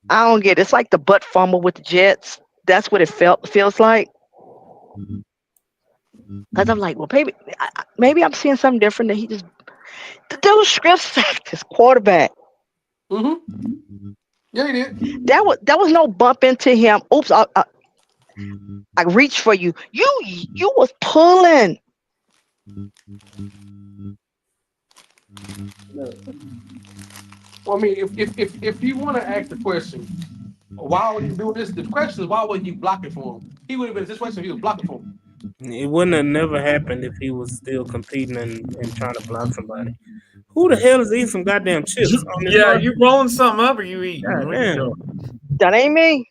I don't get it. It's like the butt fumble with the Jets. That's what it feels like. Cause I'm like, well, maybe I'm seeing something different. That he just the dude strip sacked his quarterback. Yeah, he did. That was no bump into him. Oops, I reached for you. You was pulling. Well, I mean, if you want to ask the question, why would he do this? The question is, why would he block it for him? He would have been in this situation if he was blocking for him. it wouldn't have never happened if he was still competing and trying to block somebody. Who the hell is eating some goddamn chips on this Yeah, hard? you rolling something up or you eating? God What you damn, doing? That ain't me.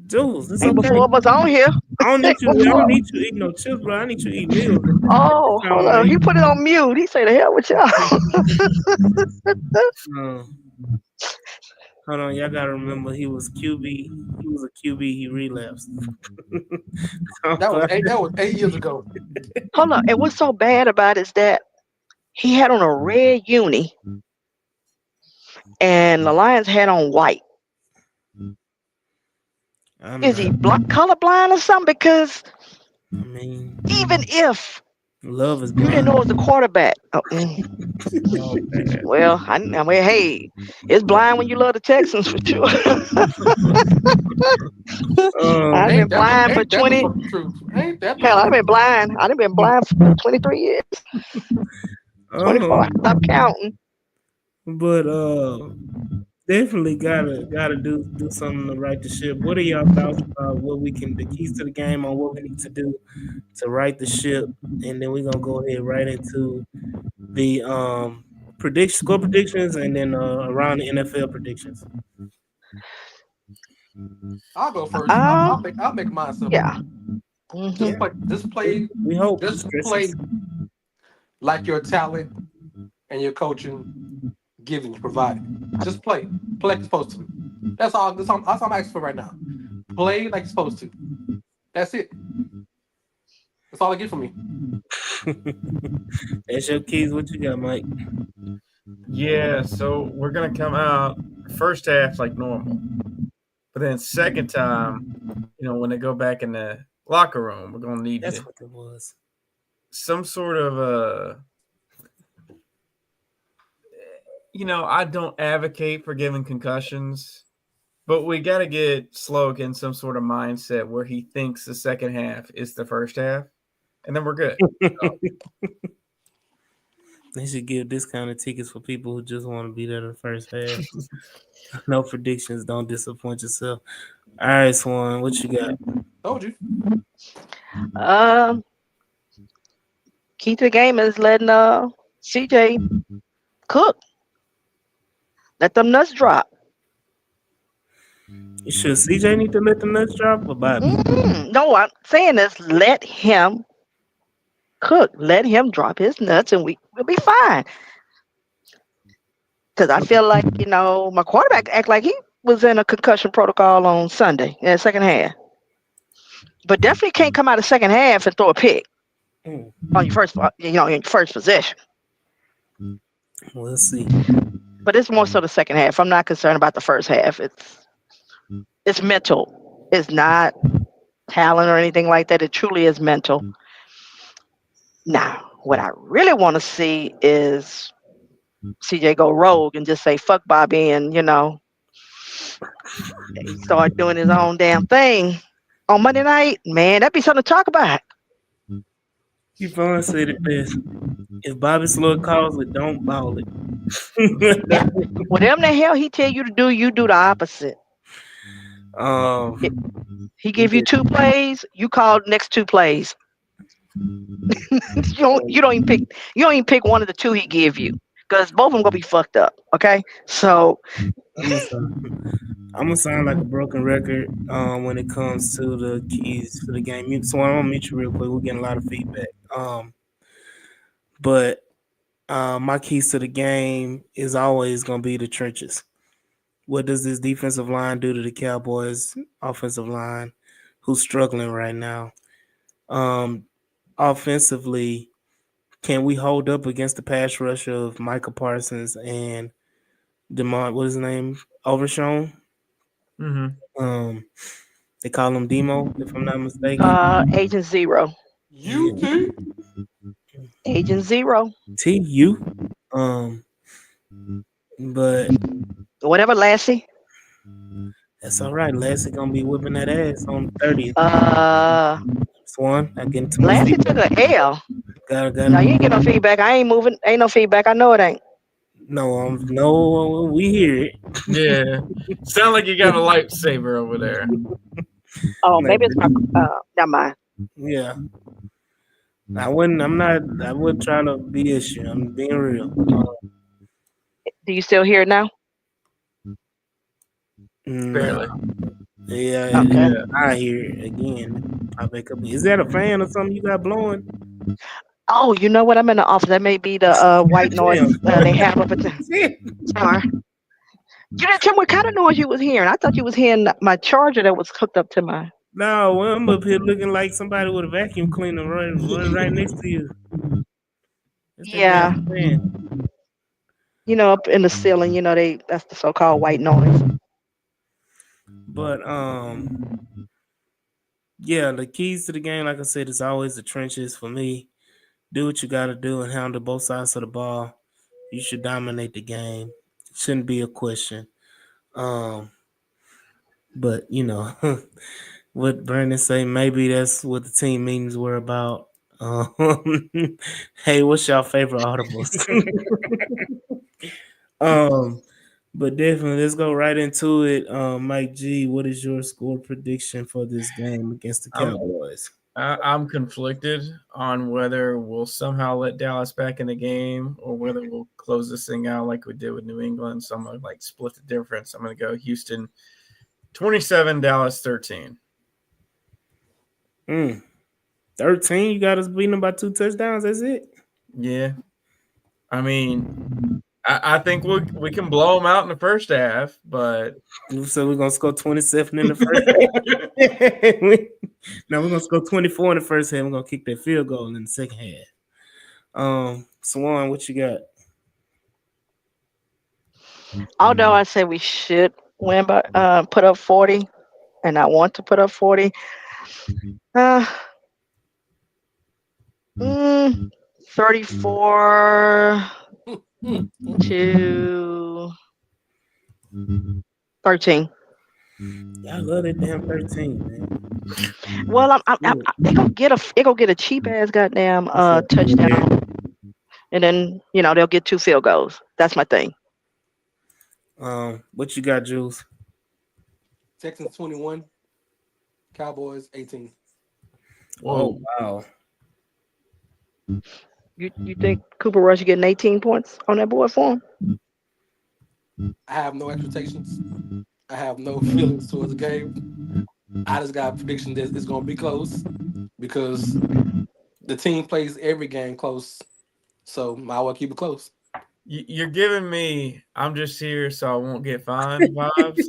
Jules, it's Ain't but okay. four of us on here. I don't need Ain't you. but I don't four. need you eating no chips, bro. I need you to eat meals at this Oh, time hold while on. He you. put it on mute. He say the hell with y'all. Uh, hold on, y'all gotta remember he was QB. He was a QB. He relapsed. That was 8 years ago. Hold on. And what's so bad about it is that he had on a red uni and the Lions had on white. I'm Is not. he colorblind or something? Because I mean, even if love is you didn't know blind. it was the quarterback, Oh man. well, I mean, hey, it's blind when you love the Texans for sure. I've been Um. blind for Ain't that the 20. fucking truth? Ain't that the Hell, I've fucking been truth? blind. I've been blind for 23 years. 24. I Um. stopped counting. But definitely gotta do something to right the ship. What are y'all thoughts about what we can the keys to the game on what we need to do to right the ship? And then we're gonna go ahead right into the predictions and then around the NFL predictions. I'll go first. I'll make mine simple. Yeah. Just Hmm. play. Just play. We hope Just play stresses. like your talent and your coaching giving you provided. Just play. Play like you're supposed to. That's all I'm asking for right now. Play like you're supposed to. That's it. That's all I get from me. That's your keys. What you got, Mike? Yeah, so we're gonna come out first half like normal, but then second time, when they go back in the locker room, we're gonna need That's what it was. some sort of I don't advocate for giving concussions, but we got to get Sloak in some sort of mindset where he thinks the second half is the first half, and then we're good. They should give discounted tickets for people who just want to be there the first half. No predictions. Don't disappoint yourself. All right, Swan, what you got? Told you. Um, Key to the game is letting CJ cook. Let them nuts drop. Should CJ need to let the nuts drop or Bobby? No, I'm saying is let him cook. Let him drop his nuts, and we'll be fine. Because I feel like my quarterback act like he was in a concussion protocol on Sunday in the second half, but definitely can't come out of second half and throw a pick Mm, on in your first possession. we'll see. But it's more so the second half. I'm not concerned about the first half. It's mental. It's not talent or anything like that. It truly is mental. Now, what I really want to see is CJ go rogue and just say fuck Bobby and he start doing his own damn thing on Monday night. Man, that'd be something to talk about. Yvonne said it best. If Bobby Sloyd calls it, don't ball it. Yeah. Whatever the hell he tell you to do, you do the opposite. um, He give you two plays, you call the next two plays. You don't even pick one of the two he give you. Because both of them gonna be fucked up. Okay? So I'm gonna sound like a broken record when it comes to the keys for the game. So I'm gonna meet you real quick. We're getting a lot of feedback. But my keys to the game is always gonna be the trenches. What does this defensive line do to the Cowboys offensive line, who's struggling right now? Um, Offensively, can we hold up against the pass rush of Micah Parsons and Demont? What is his name? Overshown. Mm-hmm. Um, they call him Demo, if I'm not mistaken. Agent Zero. You Yeah. too. Agent Zero. TU. Um, but Whatever, Lassie. that's all right. Lassie gonna be whipping that ass on the 30th. Uh Swan, I getting too much Lassie took feedback. a L. Gotta No, you ain't get no feedback. I ain't moving. Ain't no feedback. I know it ain't. no, we hear it. Yeah, sound like you got a lightsaber over there. Oh, Like, maybe it's my never mind. yeah, I wouldn't. I'm not. I would try to be issue. I'm being real. Do you still hear it now? Barely. No, yeah, Okay. Yeah. I hear it again. Pop back up. Is that a fan or something you got blowing? Oh, you know what? I'm in the office. That may be the white noise Damn, they have up at the. shit. Sorry. You didn't tell me what kind of noise you was hearing. I thought you was hearing my charger that was hooked up to my. No, I'm up here looking like somebody with a vacuum cleaner running right next to you. That's that damn Yeah, fan. up in the ceiling. That's the so-called white noise. But yeah, the keys to the game, like I said, is always the trenches for me. Do what you got to do and handle both sides of the ball. You should dominate the game. Shouldn't be a question. Um, but what Brandon say, maybe that's what the team meetings were about. Um, hey, what's your favorite audibles? um, but definitely, let's go right into it. Mike G, what is your score prediction for this game against the I'm Cowboys? I'm conflicted on whether we'll somehow let Dallas back in the game or whether we'll close this thing out like we did with New England. So I'm gonna split the difference. I'm gonna go Houston 27, Dallas 13. 13. You got us beating them by 2 touchdowns. That's it. Yeah. I mean, I think we can blow them out in the first half, but So we're gonna score 27 in the first half. No, we're gonna score 24 in the first half. We're gonna kick that field goal in the second half. Swan, what you got? Although I say we should win, but put up 40, and I want to put up 40. Uh, 34 to 13. Y'all love that damn 13, man. Well, they gonna get a cheap ass goddamn touchdown, and then they'll get 2 field goals. That's my thing. What you got, Jules? Texans 21, Cowboys 18. Oh wow. You think Cooper Rush getting 18 points on that board for him? I have no expectations. I have no feelings towards the game. I just got a prediction that it's going to be close because the team plays every game close. So might well keep it close. you're giving me I'm just here so I won't get fined vibes.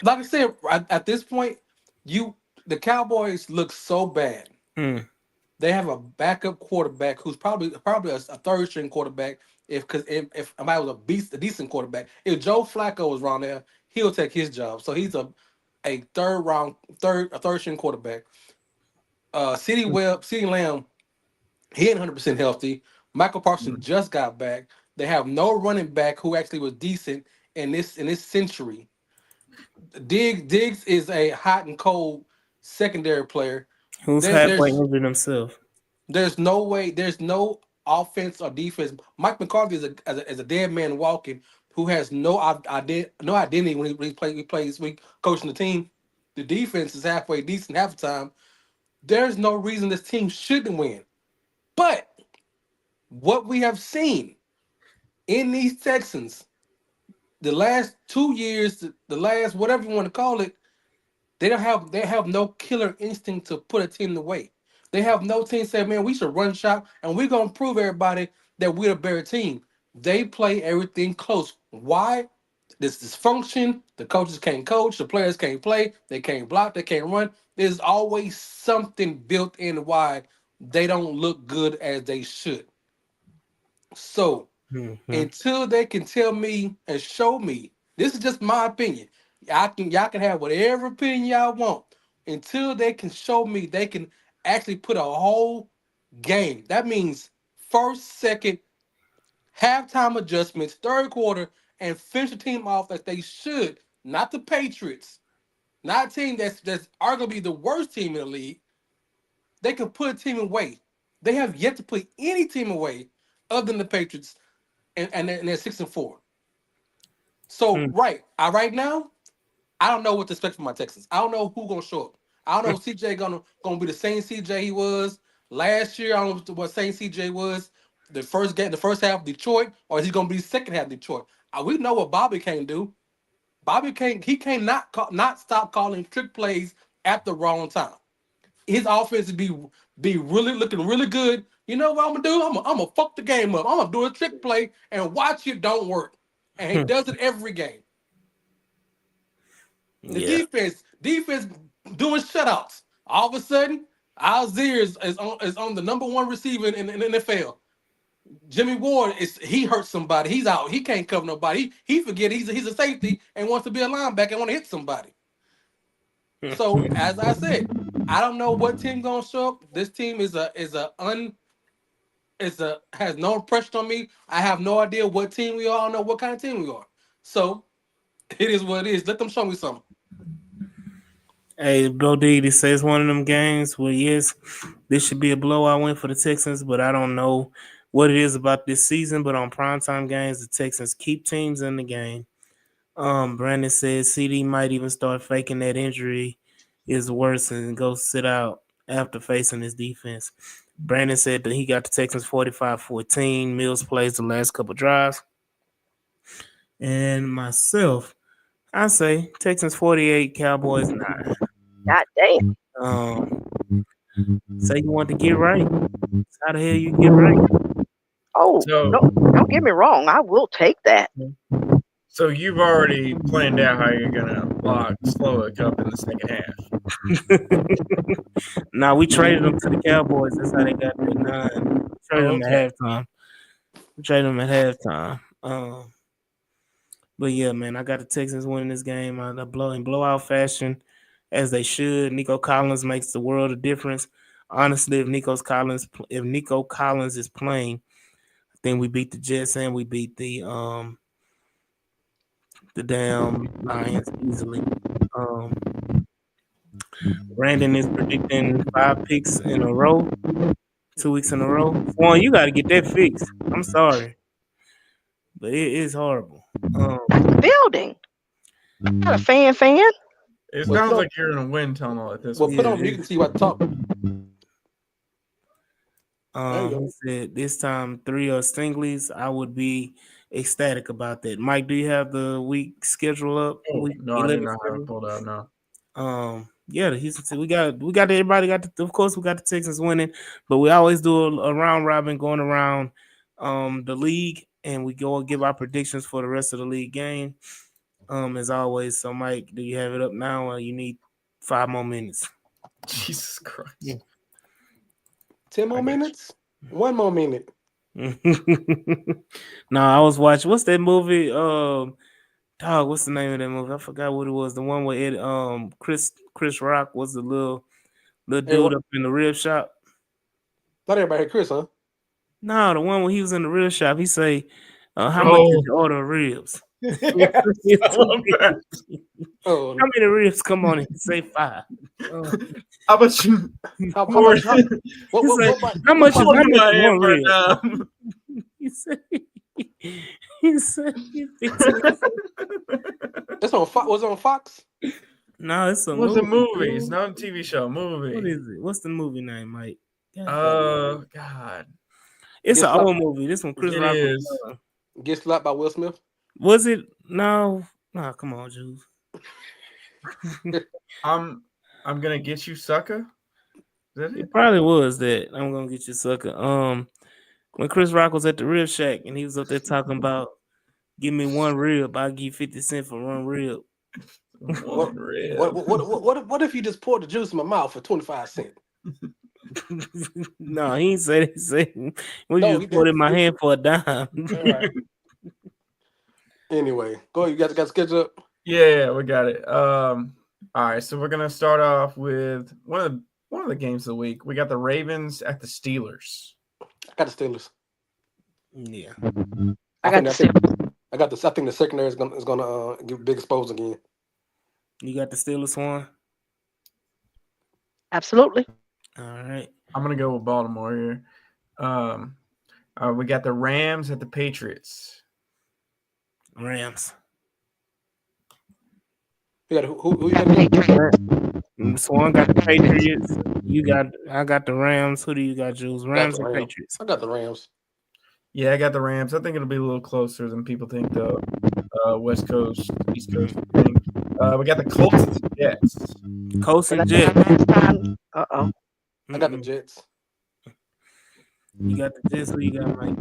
Like I said, at this point, the Cowboys look so bad. They have a backup quarterback who's probably a third string quarterback. If somebody was a decent quarterback, if Joe Flacco was around there, he'll take his job. So he's a third string quarterback. CeeDee Lamb, he ain't 100% healthy. Michael Parsons just got back. They have no running back who actually was decent in this century. Diggs is a hot and cold secondary player. Who's halfway injured himself? There's no way. There's no offense or defense. Mike McCarthy is a dead man walking who has no identity when he plays coaching the team. The defense is halfway decent half the time. There's no reason this team shouldn't win. But what we have seen in these Texans, the last 2 years, the last whatever you want to call it, they have no killer instinct to put a team away. They have no team saying, man, we should run shop and we're gonna prove everybody that we're a better team. They play everything close. Why? This dysfunction, the coaches can't coach, the players can't play, they can't block, they can't run. There's always something built in why they don't look good as they should. So until they can tell me and show me, this is just my opinion. Y'all can have whatever opinion y'all want. Until they can show me they can actually put a whole game. That means first, second, halftime adjustments, third quarter, and finish the team off as they should. Not the Patriots, not a team that's arguably the worst team in the league. They can put a team away. They have yet to put any team away other than the Patriots, and they're 6-4. So right now, I don't know what to expect from my Texans. I don't know who's gonna show up. I don't know if CJ gonna be the same CJ he was last year. I don't know what same CJ was the first half of Detroit, or is he gonna be second half of Detroit? We know what Bobby can't do. Bobby can't not stop calling trick plays at the wrong time. His offense be really looking really good. You know what I'm gonna do? I'm gonna fuck the game up. I'm gonna do a trick play and watch it don't work. And he does it every game. The defense doing shutouts. All of a sudden, Algier is on the number one receiver in the NFL. Jimmy Ward he hurt somebody. He's out. He can't cover nobody. He forget he's a safety and wants to be a linebacker and want to hit somebody. So as I said, I don't know what team gonna show up. This team has no pressure on me. I have no idea what team we are. I don't know what kind of team we are. So it is what it is. Let them show me something. Hey, Bro D, this says one of them games where, yes, this should be a blowout win for the Texans, but I don't know what it is about this season. But on primetime games, the Texans keep teams in the game. Brandon says CD might even start faking that injury is worse and go sit out after facing his defense. Brandon said that he got the Texans 45-14. Mills plays the last couple drives. And myself, I say Texans 48, Cowboys 9. God damn. Say you want to get right. How the hell you get right? Oh, So- don't get me wrong. I will take that. So you've already planned out how you're gonna lock Slowick up in the second half. Nah, we traded them to the Cowboys. That's how they got their 9. Traded them at halftime. We traded them at halftime. But yeah, man, I got the Texans winning this game in blowout fashion, as they should. Nico Collins makes the world of difference. Honestly, if Nico Collins is playing, I think we beat the Jets and we beat the damn Lions easily. Brandon is predicting 5 picks in a row, 2 weeks in a row. Juan, you got to get that fixed. I'm sorry, but it is horrible. Building. Not a fan. It sounds like you're in a wind tunnel at this Well, point. put on mute and see what talk. He said this time 3 or Stingley's. I would be ecstatic about that. Mike, do you have the week schedule up? Week No, I do not have it pulled out. No. Yeah, the Houston team. We got everybody got of course we got the Texans winning, but we always do a round robin going around the league, and we go and give our predictions for the rest of the league game. As always. So Mike, do you have it up now, or you need 5 more minutes? Jesus Christ. Yeah. 10 more minutes? 1 more minute. No, I was watching. What's that movie? Dog, what's the name of that movie? I forgot what it was. The one where Chris Rock was the little dude up in the rib shop. Not everybody had Chris, huh? No, the one where he was in the rib shop. He say, "How much did you order of ribs?" Oh, how many ribs? Come on, and say 5. How about you? How much? How much is one rib? He said. It's on Fox. Was it on Fox? No, it's a What's movie. a movie? It's not a TV show. Movie. What is it? What's the movie name, Mike? Oh God. It's an old movie. This one, Chris Rock. Get Slapped by Will Smith. Was it? No. Nah, come on, Jules. I'm gonna get you, sucker. Is that it? It probably was that. I'm gonna get you, sucker. When Chris Rock was at the Rib Shack and he was up there talking about, give me 1 rib, I'll give you 50 cents for 1 rib. What if you just poured the juice in my mouth for 25 cents? No, he ain't say that. He said, when you just poured in my hand for a dime. Right. Anyway, go ahead. You guys got scheduled up? Yeah, we got it. All right, so we're gonna start off with one of the games of the week. We got the Ravens at the Steelers. I got the Steelers. Yeah, I think the secondary is gonna get big exposed again. You got the Steelers one? Absolutely. All right. I'm gonna go with Baltimore here. We got the Rams at the Patriots. Rams. You got who you got? Swan got the Patriots. I got the Rams. Who do you got, Jules? Rams or Patriots? I got the Rams. Yeah, I got the Rams. I think it'll be a little closer than people think, though. West Coast, East Coast thing. We got the Colts and Jets. Colts and Jets. Uh-oh. I got the Jets. You got the Jets. Who you got, Mike?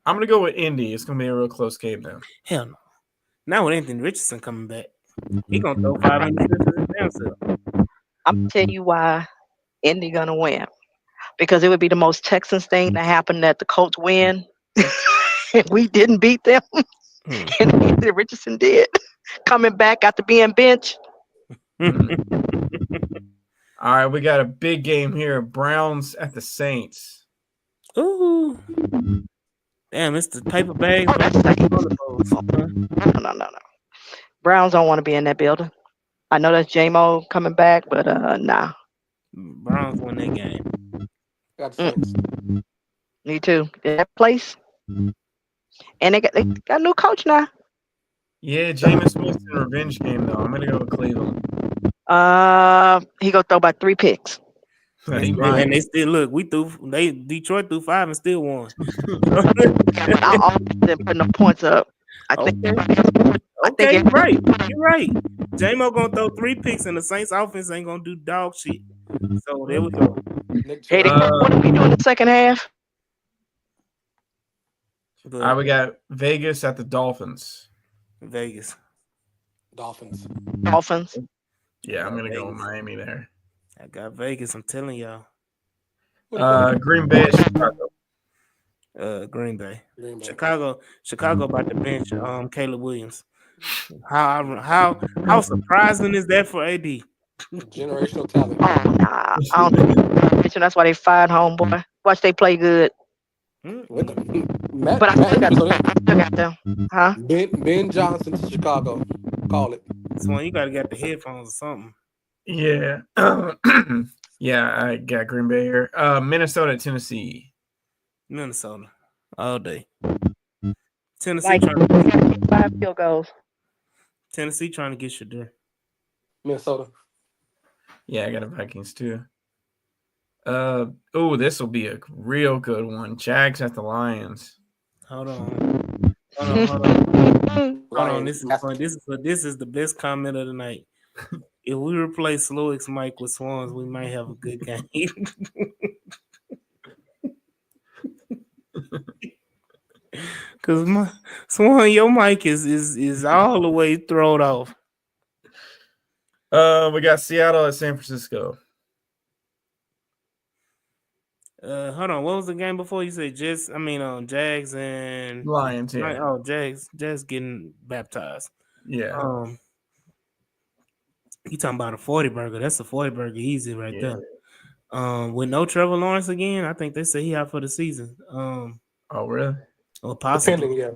I'm going to go with Indy. It's going to be a real close game now. Hell no. Now with Anthony Richardson coming back, he going to throw 5 interceptions damn self. I'm going to tell you why Indy going to win. Because it would be the most Texans thing to happen that the Colts win. And we didn't beat them. And Anthony Richardson did. Coming back after being benched. All right, we got a big game here. Browns at the Saints. Ooh. Damn, it's the paper bag. No. Browns don't want to be in that building. I know that's J-Mo coming back, but nah. Browns won that game. Got the Saints. Me too. That place. And they got a new coach now. Yeah, Jameis Winston revenge game, though. I'm going to go with Cleveland. He gonna throw about 3 picks. And they still look. Detroit threw 5 and still won. I always been putting the points up. I think Okay, you're right. You're right. J-Mo gonna throw 3 picks, and the Saints offense ain't gonna do dog shit. So there we go. Nick Hey, Chubb. what are we doing in the second half? But we got Vegas at the Dolphins. Vegas. Dolphins. Dolphins. Yeah, I'm got gonna go with Vegas. Miami there. I got Vegas. I'm telling y'all. Green Bay at Chicago. Green Bay. Green Bay. Chicago about to bench Caleb Williams. How surprising is that for AD? Generational talent. Nah, I don't think that's why they fired homeboy. Watch they play good. With them. Matt But I got to still got them. Huh? Ben Johnson to Chicago. Call it. Swan, you gotta get the headphones or something. Yeah. Yeah, I got Green Bay here. Minnesota at Tennessee. Minnesota. All day. Tennessee Like trying to 5 field goals. Tennessee trying to get Shadur. Minnesota. Yeah, I got the Vikings too. This will be a real good one. Jags at the Lions. Hold on. Hold on. This is Lions. fun. This is the best comment of the night. If we replace Louis Mike with Swans, we might have a good game. Cause my Swan, your mic is all the way thrown off. We got Seattle at San Francisco. Hold on. What was the game before? You said Jags and Lions, yeah. Oh, Jags getting baptized. Yeah. You talking about a 40 burger? That's a 40 burger easy right there. With no Trevor Lawrence again, I think they say he out for the season. Oh, really? Or possibly. Depending, yeah.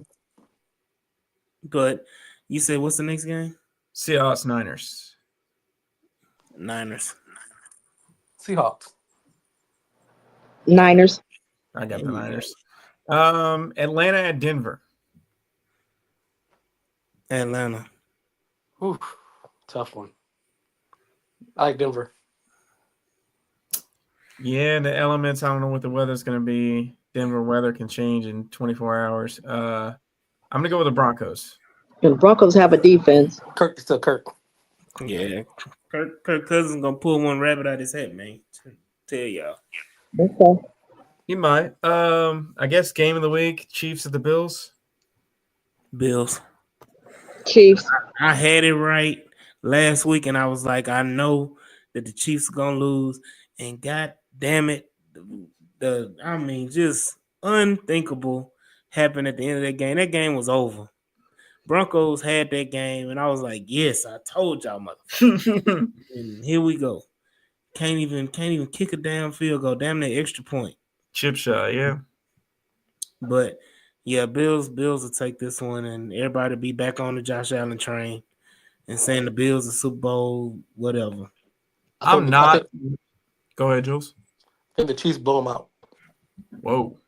But you said what's the next game? Seahawks Niners. Niners. Seahawks. Niners. I got the Niners. Atlanta at Denver. Atlanta. Ooh, tough one. I like Denver. Yeah, the elements. I don't know what the weather's going to be. Denver weather can change in 24 hours. I'm going to go with the Broncos. And the Broncos have a defense. Kirk is still Kirk. Yeah. Kirk Cousins gonna pull one rabbit out his head, man. Tell y'all. Okay. He might. I guess game of the week, Chiefs at the Bills. Bills. Chiefs. I had it right last week, and I was like, I know that the Chiefs are gonna lose, and god damn it, just unthinkable happened at the end of that game. That game was over. Broncos had that game, and I was like, yes, I told y'all, motherfucker. And here we go. Can't even kick a damn field goal. Damn that extra point. Chip shot, yeah. But yeah, Bills will take this one, and everybody be back on the Josh Allen train and saying the Bills are Super Bowl, whatever. I'm not. Go ahead, Jules. I think the Chiefs blow them out. Whoa.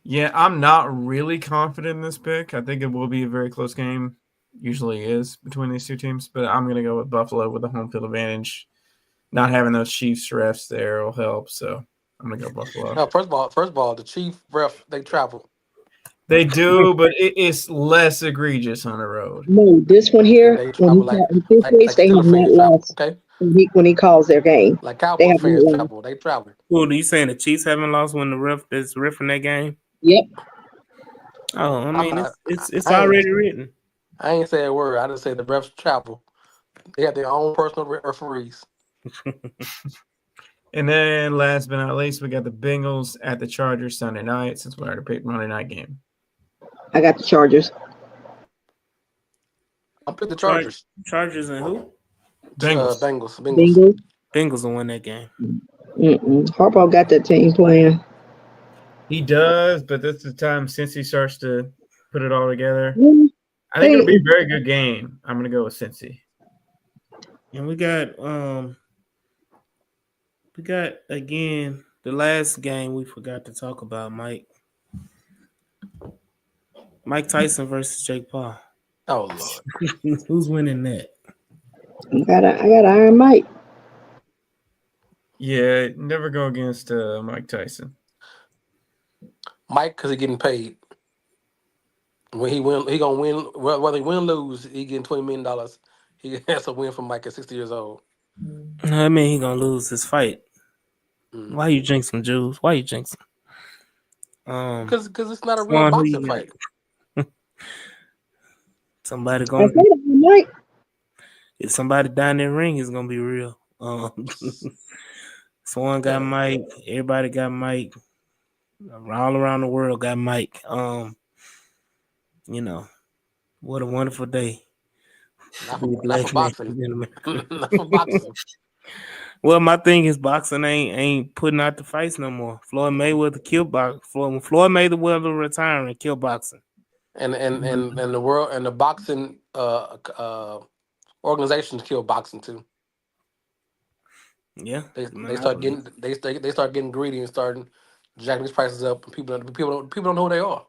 Yeah, I'm not really confident in this pick. I think it will be a very close game. Usually is between these two teams, but I'm going to go with Buffalo with the home field advantage. Not having those Chiefs refs there will help, so I'm going to go Buffalo. No, first of all, the Chief ref, they travel. They do, but it's less egregious on the road. No, this one here, They travel like they have Steelers not fans travel, lost okay? when he calls their game. Like They Cowboy have fans not lost. travel. They travel. Cool. Are you saying the Chiefs haven't lost when the ref is riffing that game? Yep. Oh, I mean, not- it's I ain't- already written. I ain't say a word. I just say the refs travel. They have their own personal referees. And then last but not least, we got the Bengals at the Chargers Sunday night, since we already picked Monday night game. I got the Chargers. I'm picking the Chargers. Chargers and who? Bengals. Bengals. Bengals will win that game. Harbaugh got that team playing. He does, but this is the time since he starts to put it all together. I think Hey. it'll be a very good game. I'm going to go with Cincy. And we got again the last game we forgot to talk about, Mike. Mike Tyson versus Jake Paul. Oh Lord. Who's winning that? I got Iron Mike. Yeah, never go against Mike Tyson. Mike, because he's getting paid. When he gonna win. Whether he win or lose, he getting $20 million. He has to win from like at 60 years old. I mean, he gonna lose his fight. Mm. Why you jinxing Jews? Why you jinxing? Because it's not a real Swan, who boxing you fight. got? Somebody I going said it might. if somebody down in the ring, it's gonna be real. Swan got Yeah, Mike. Everybody got Mike. All around the world got Mike. You know, what a wonderful day to be a not for black man boxing, in America. not for boxing, Well, my thing is boxing ain't putting out the fights no more. Floyd Mayweather killed boxing. Floyd Mayweather retiring, kill boxing. and the world and the boxing organizations kill boxing too. Yeah, They the they start monopoly. getting they start getting greedy and starting jacking these prices up, and people don't know who they are.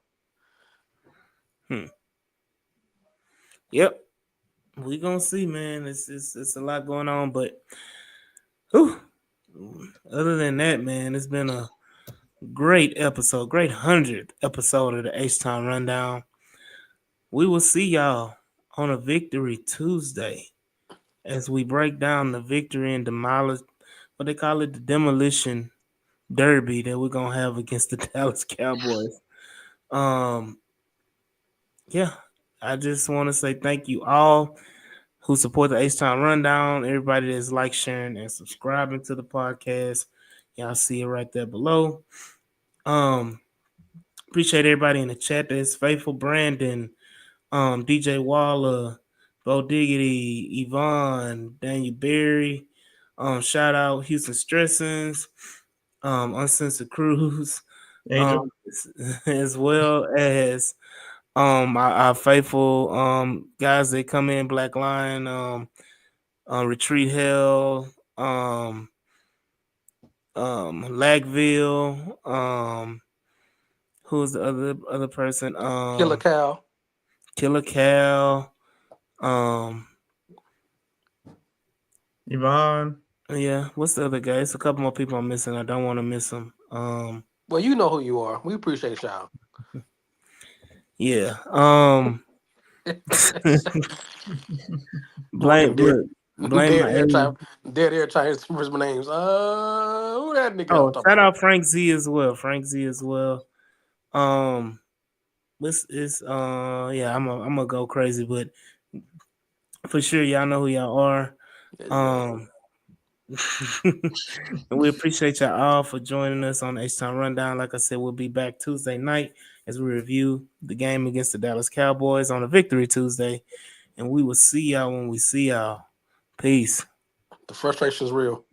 Hmm. Yep, we gonna see, man. It's a lot going on, but whew, other than that, man, it's been a great episode, great 100th episode of the H Town Rundown. We will see y'all on a Victory Tuesday as we break down the victory and demolish what they call it, the demolition derby that we're gonna have against the Dallas Cowboys. Um, yeah, I just want to say thank you all who support the H Town Rundown. Everybody that's like, sharing, and subscribing to the podcast. Y'all see it right there below. Um, appreciate everybody in the chat that's faithful. Brandon, DJ Waller, Bo Diggity, Yvonne, Daniel Berry. Shout out Houston Stressings, Uncensored Cruz, Angel. um, as well as our faithful guys that come in, Black Lion, Retreat Hell, Lagville, who's the other person? Killer cow. Killer Cal, um, Yvonne. yeah, what's the other guy? It's a couple more people I'm missing. I don't want to miss them. Well, you know who you are. We appreciate y'all. Yeah. Morgan Blame dead, look, blame dead my air age. time, dead air trying to remember names. Who that nigga I was Oh, talking shout about? out Frank Z as well. Frank Z as well. Um, this is yeah, I'm gonna go crazy, but for sure y'all know who y'all are. Um, and we appreciate y'all all for joining us on the H Time Rundown. Like I said, we'll be back Tuesday night as we review the game against the Dallas Cowboys on a Victory Tuesday. And we will see y'all when we see y'all. Peace. The frustration is real.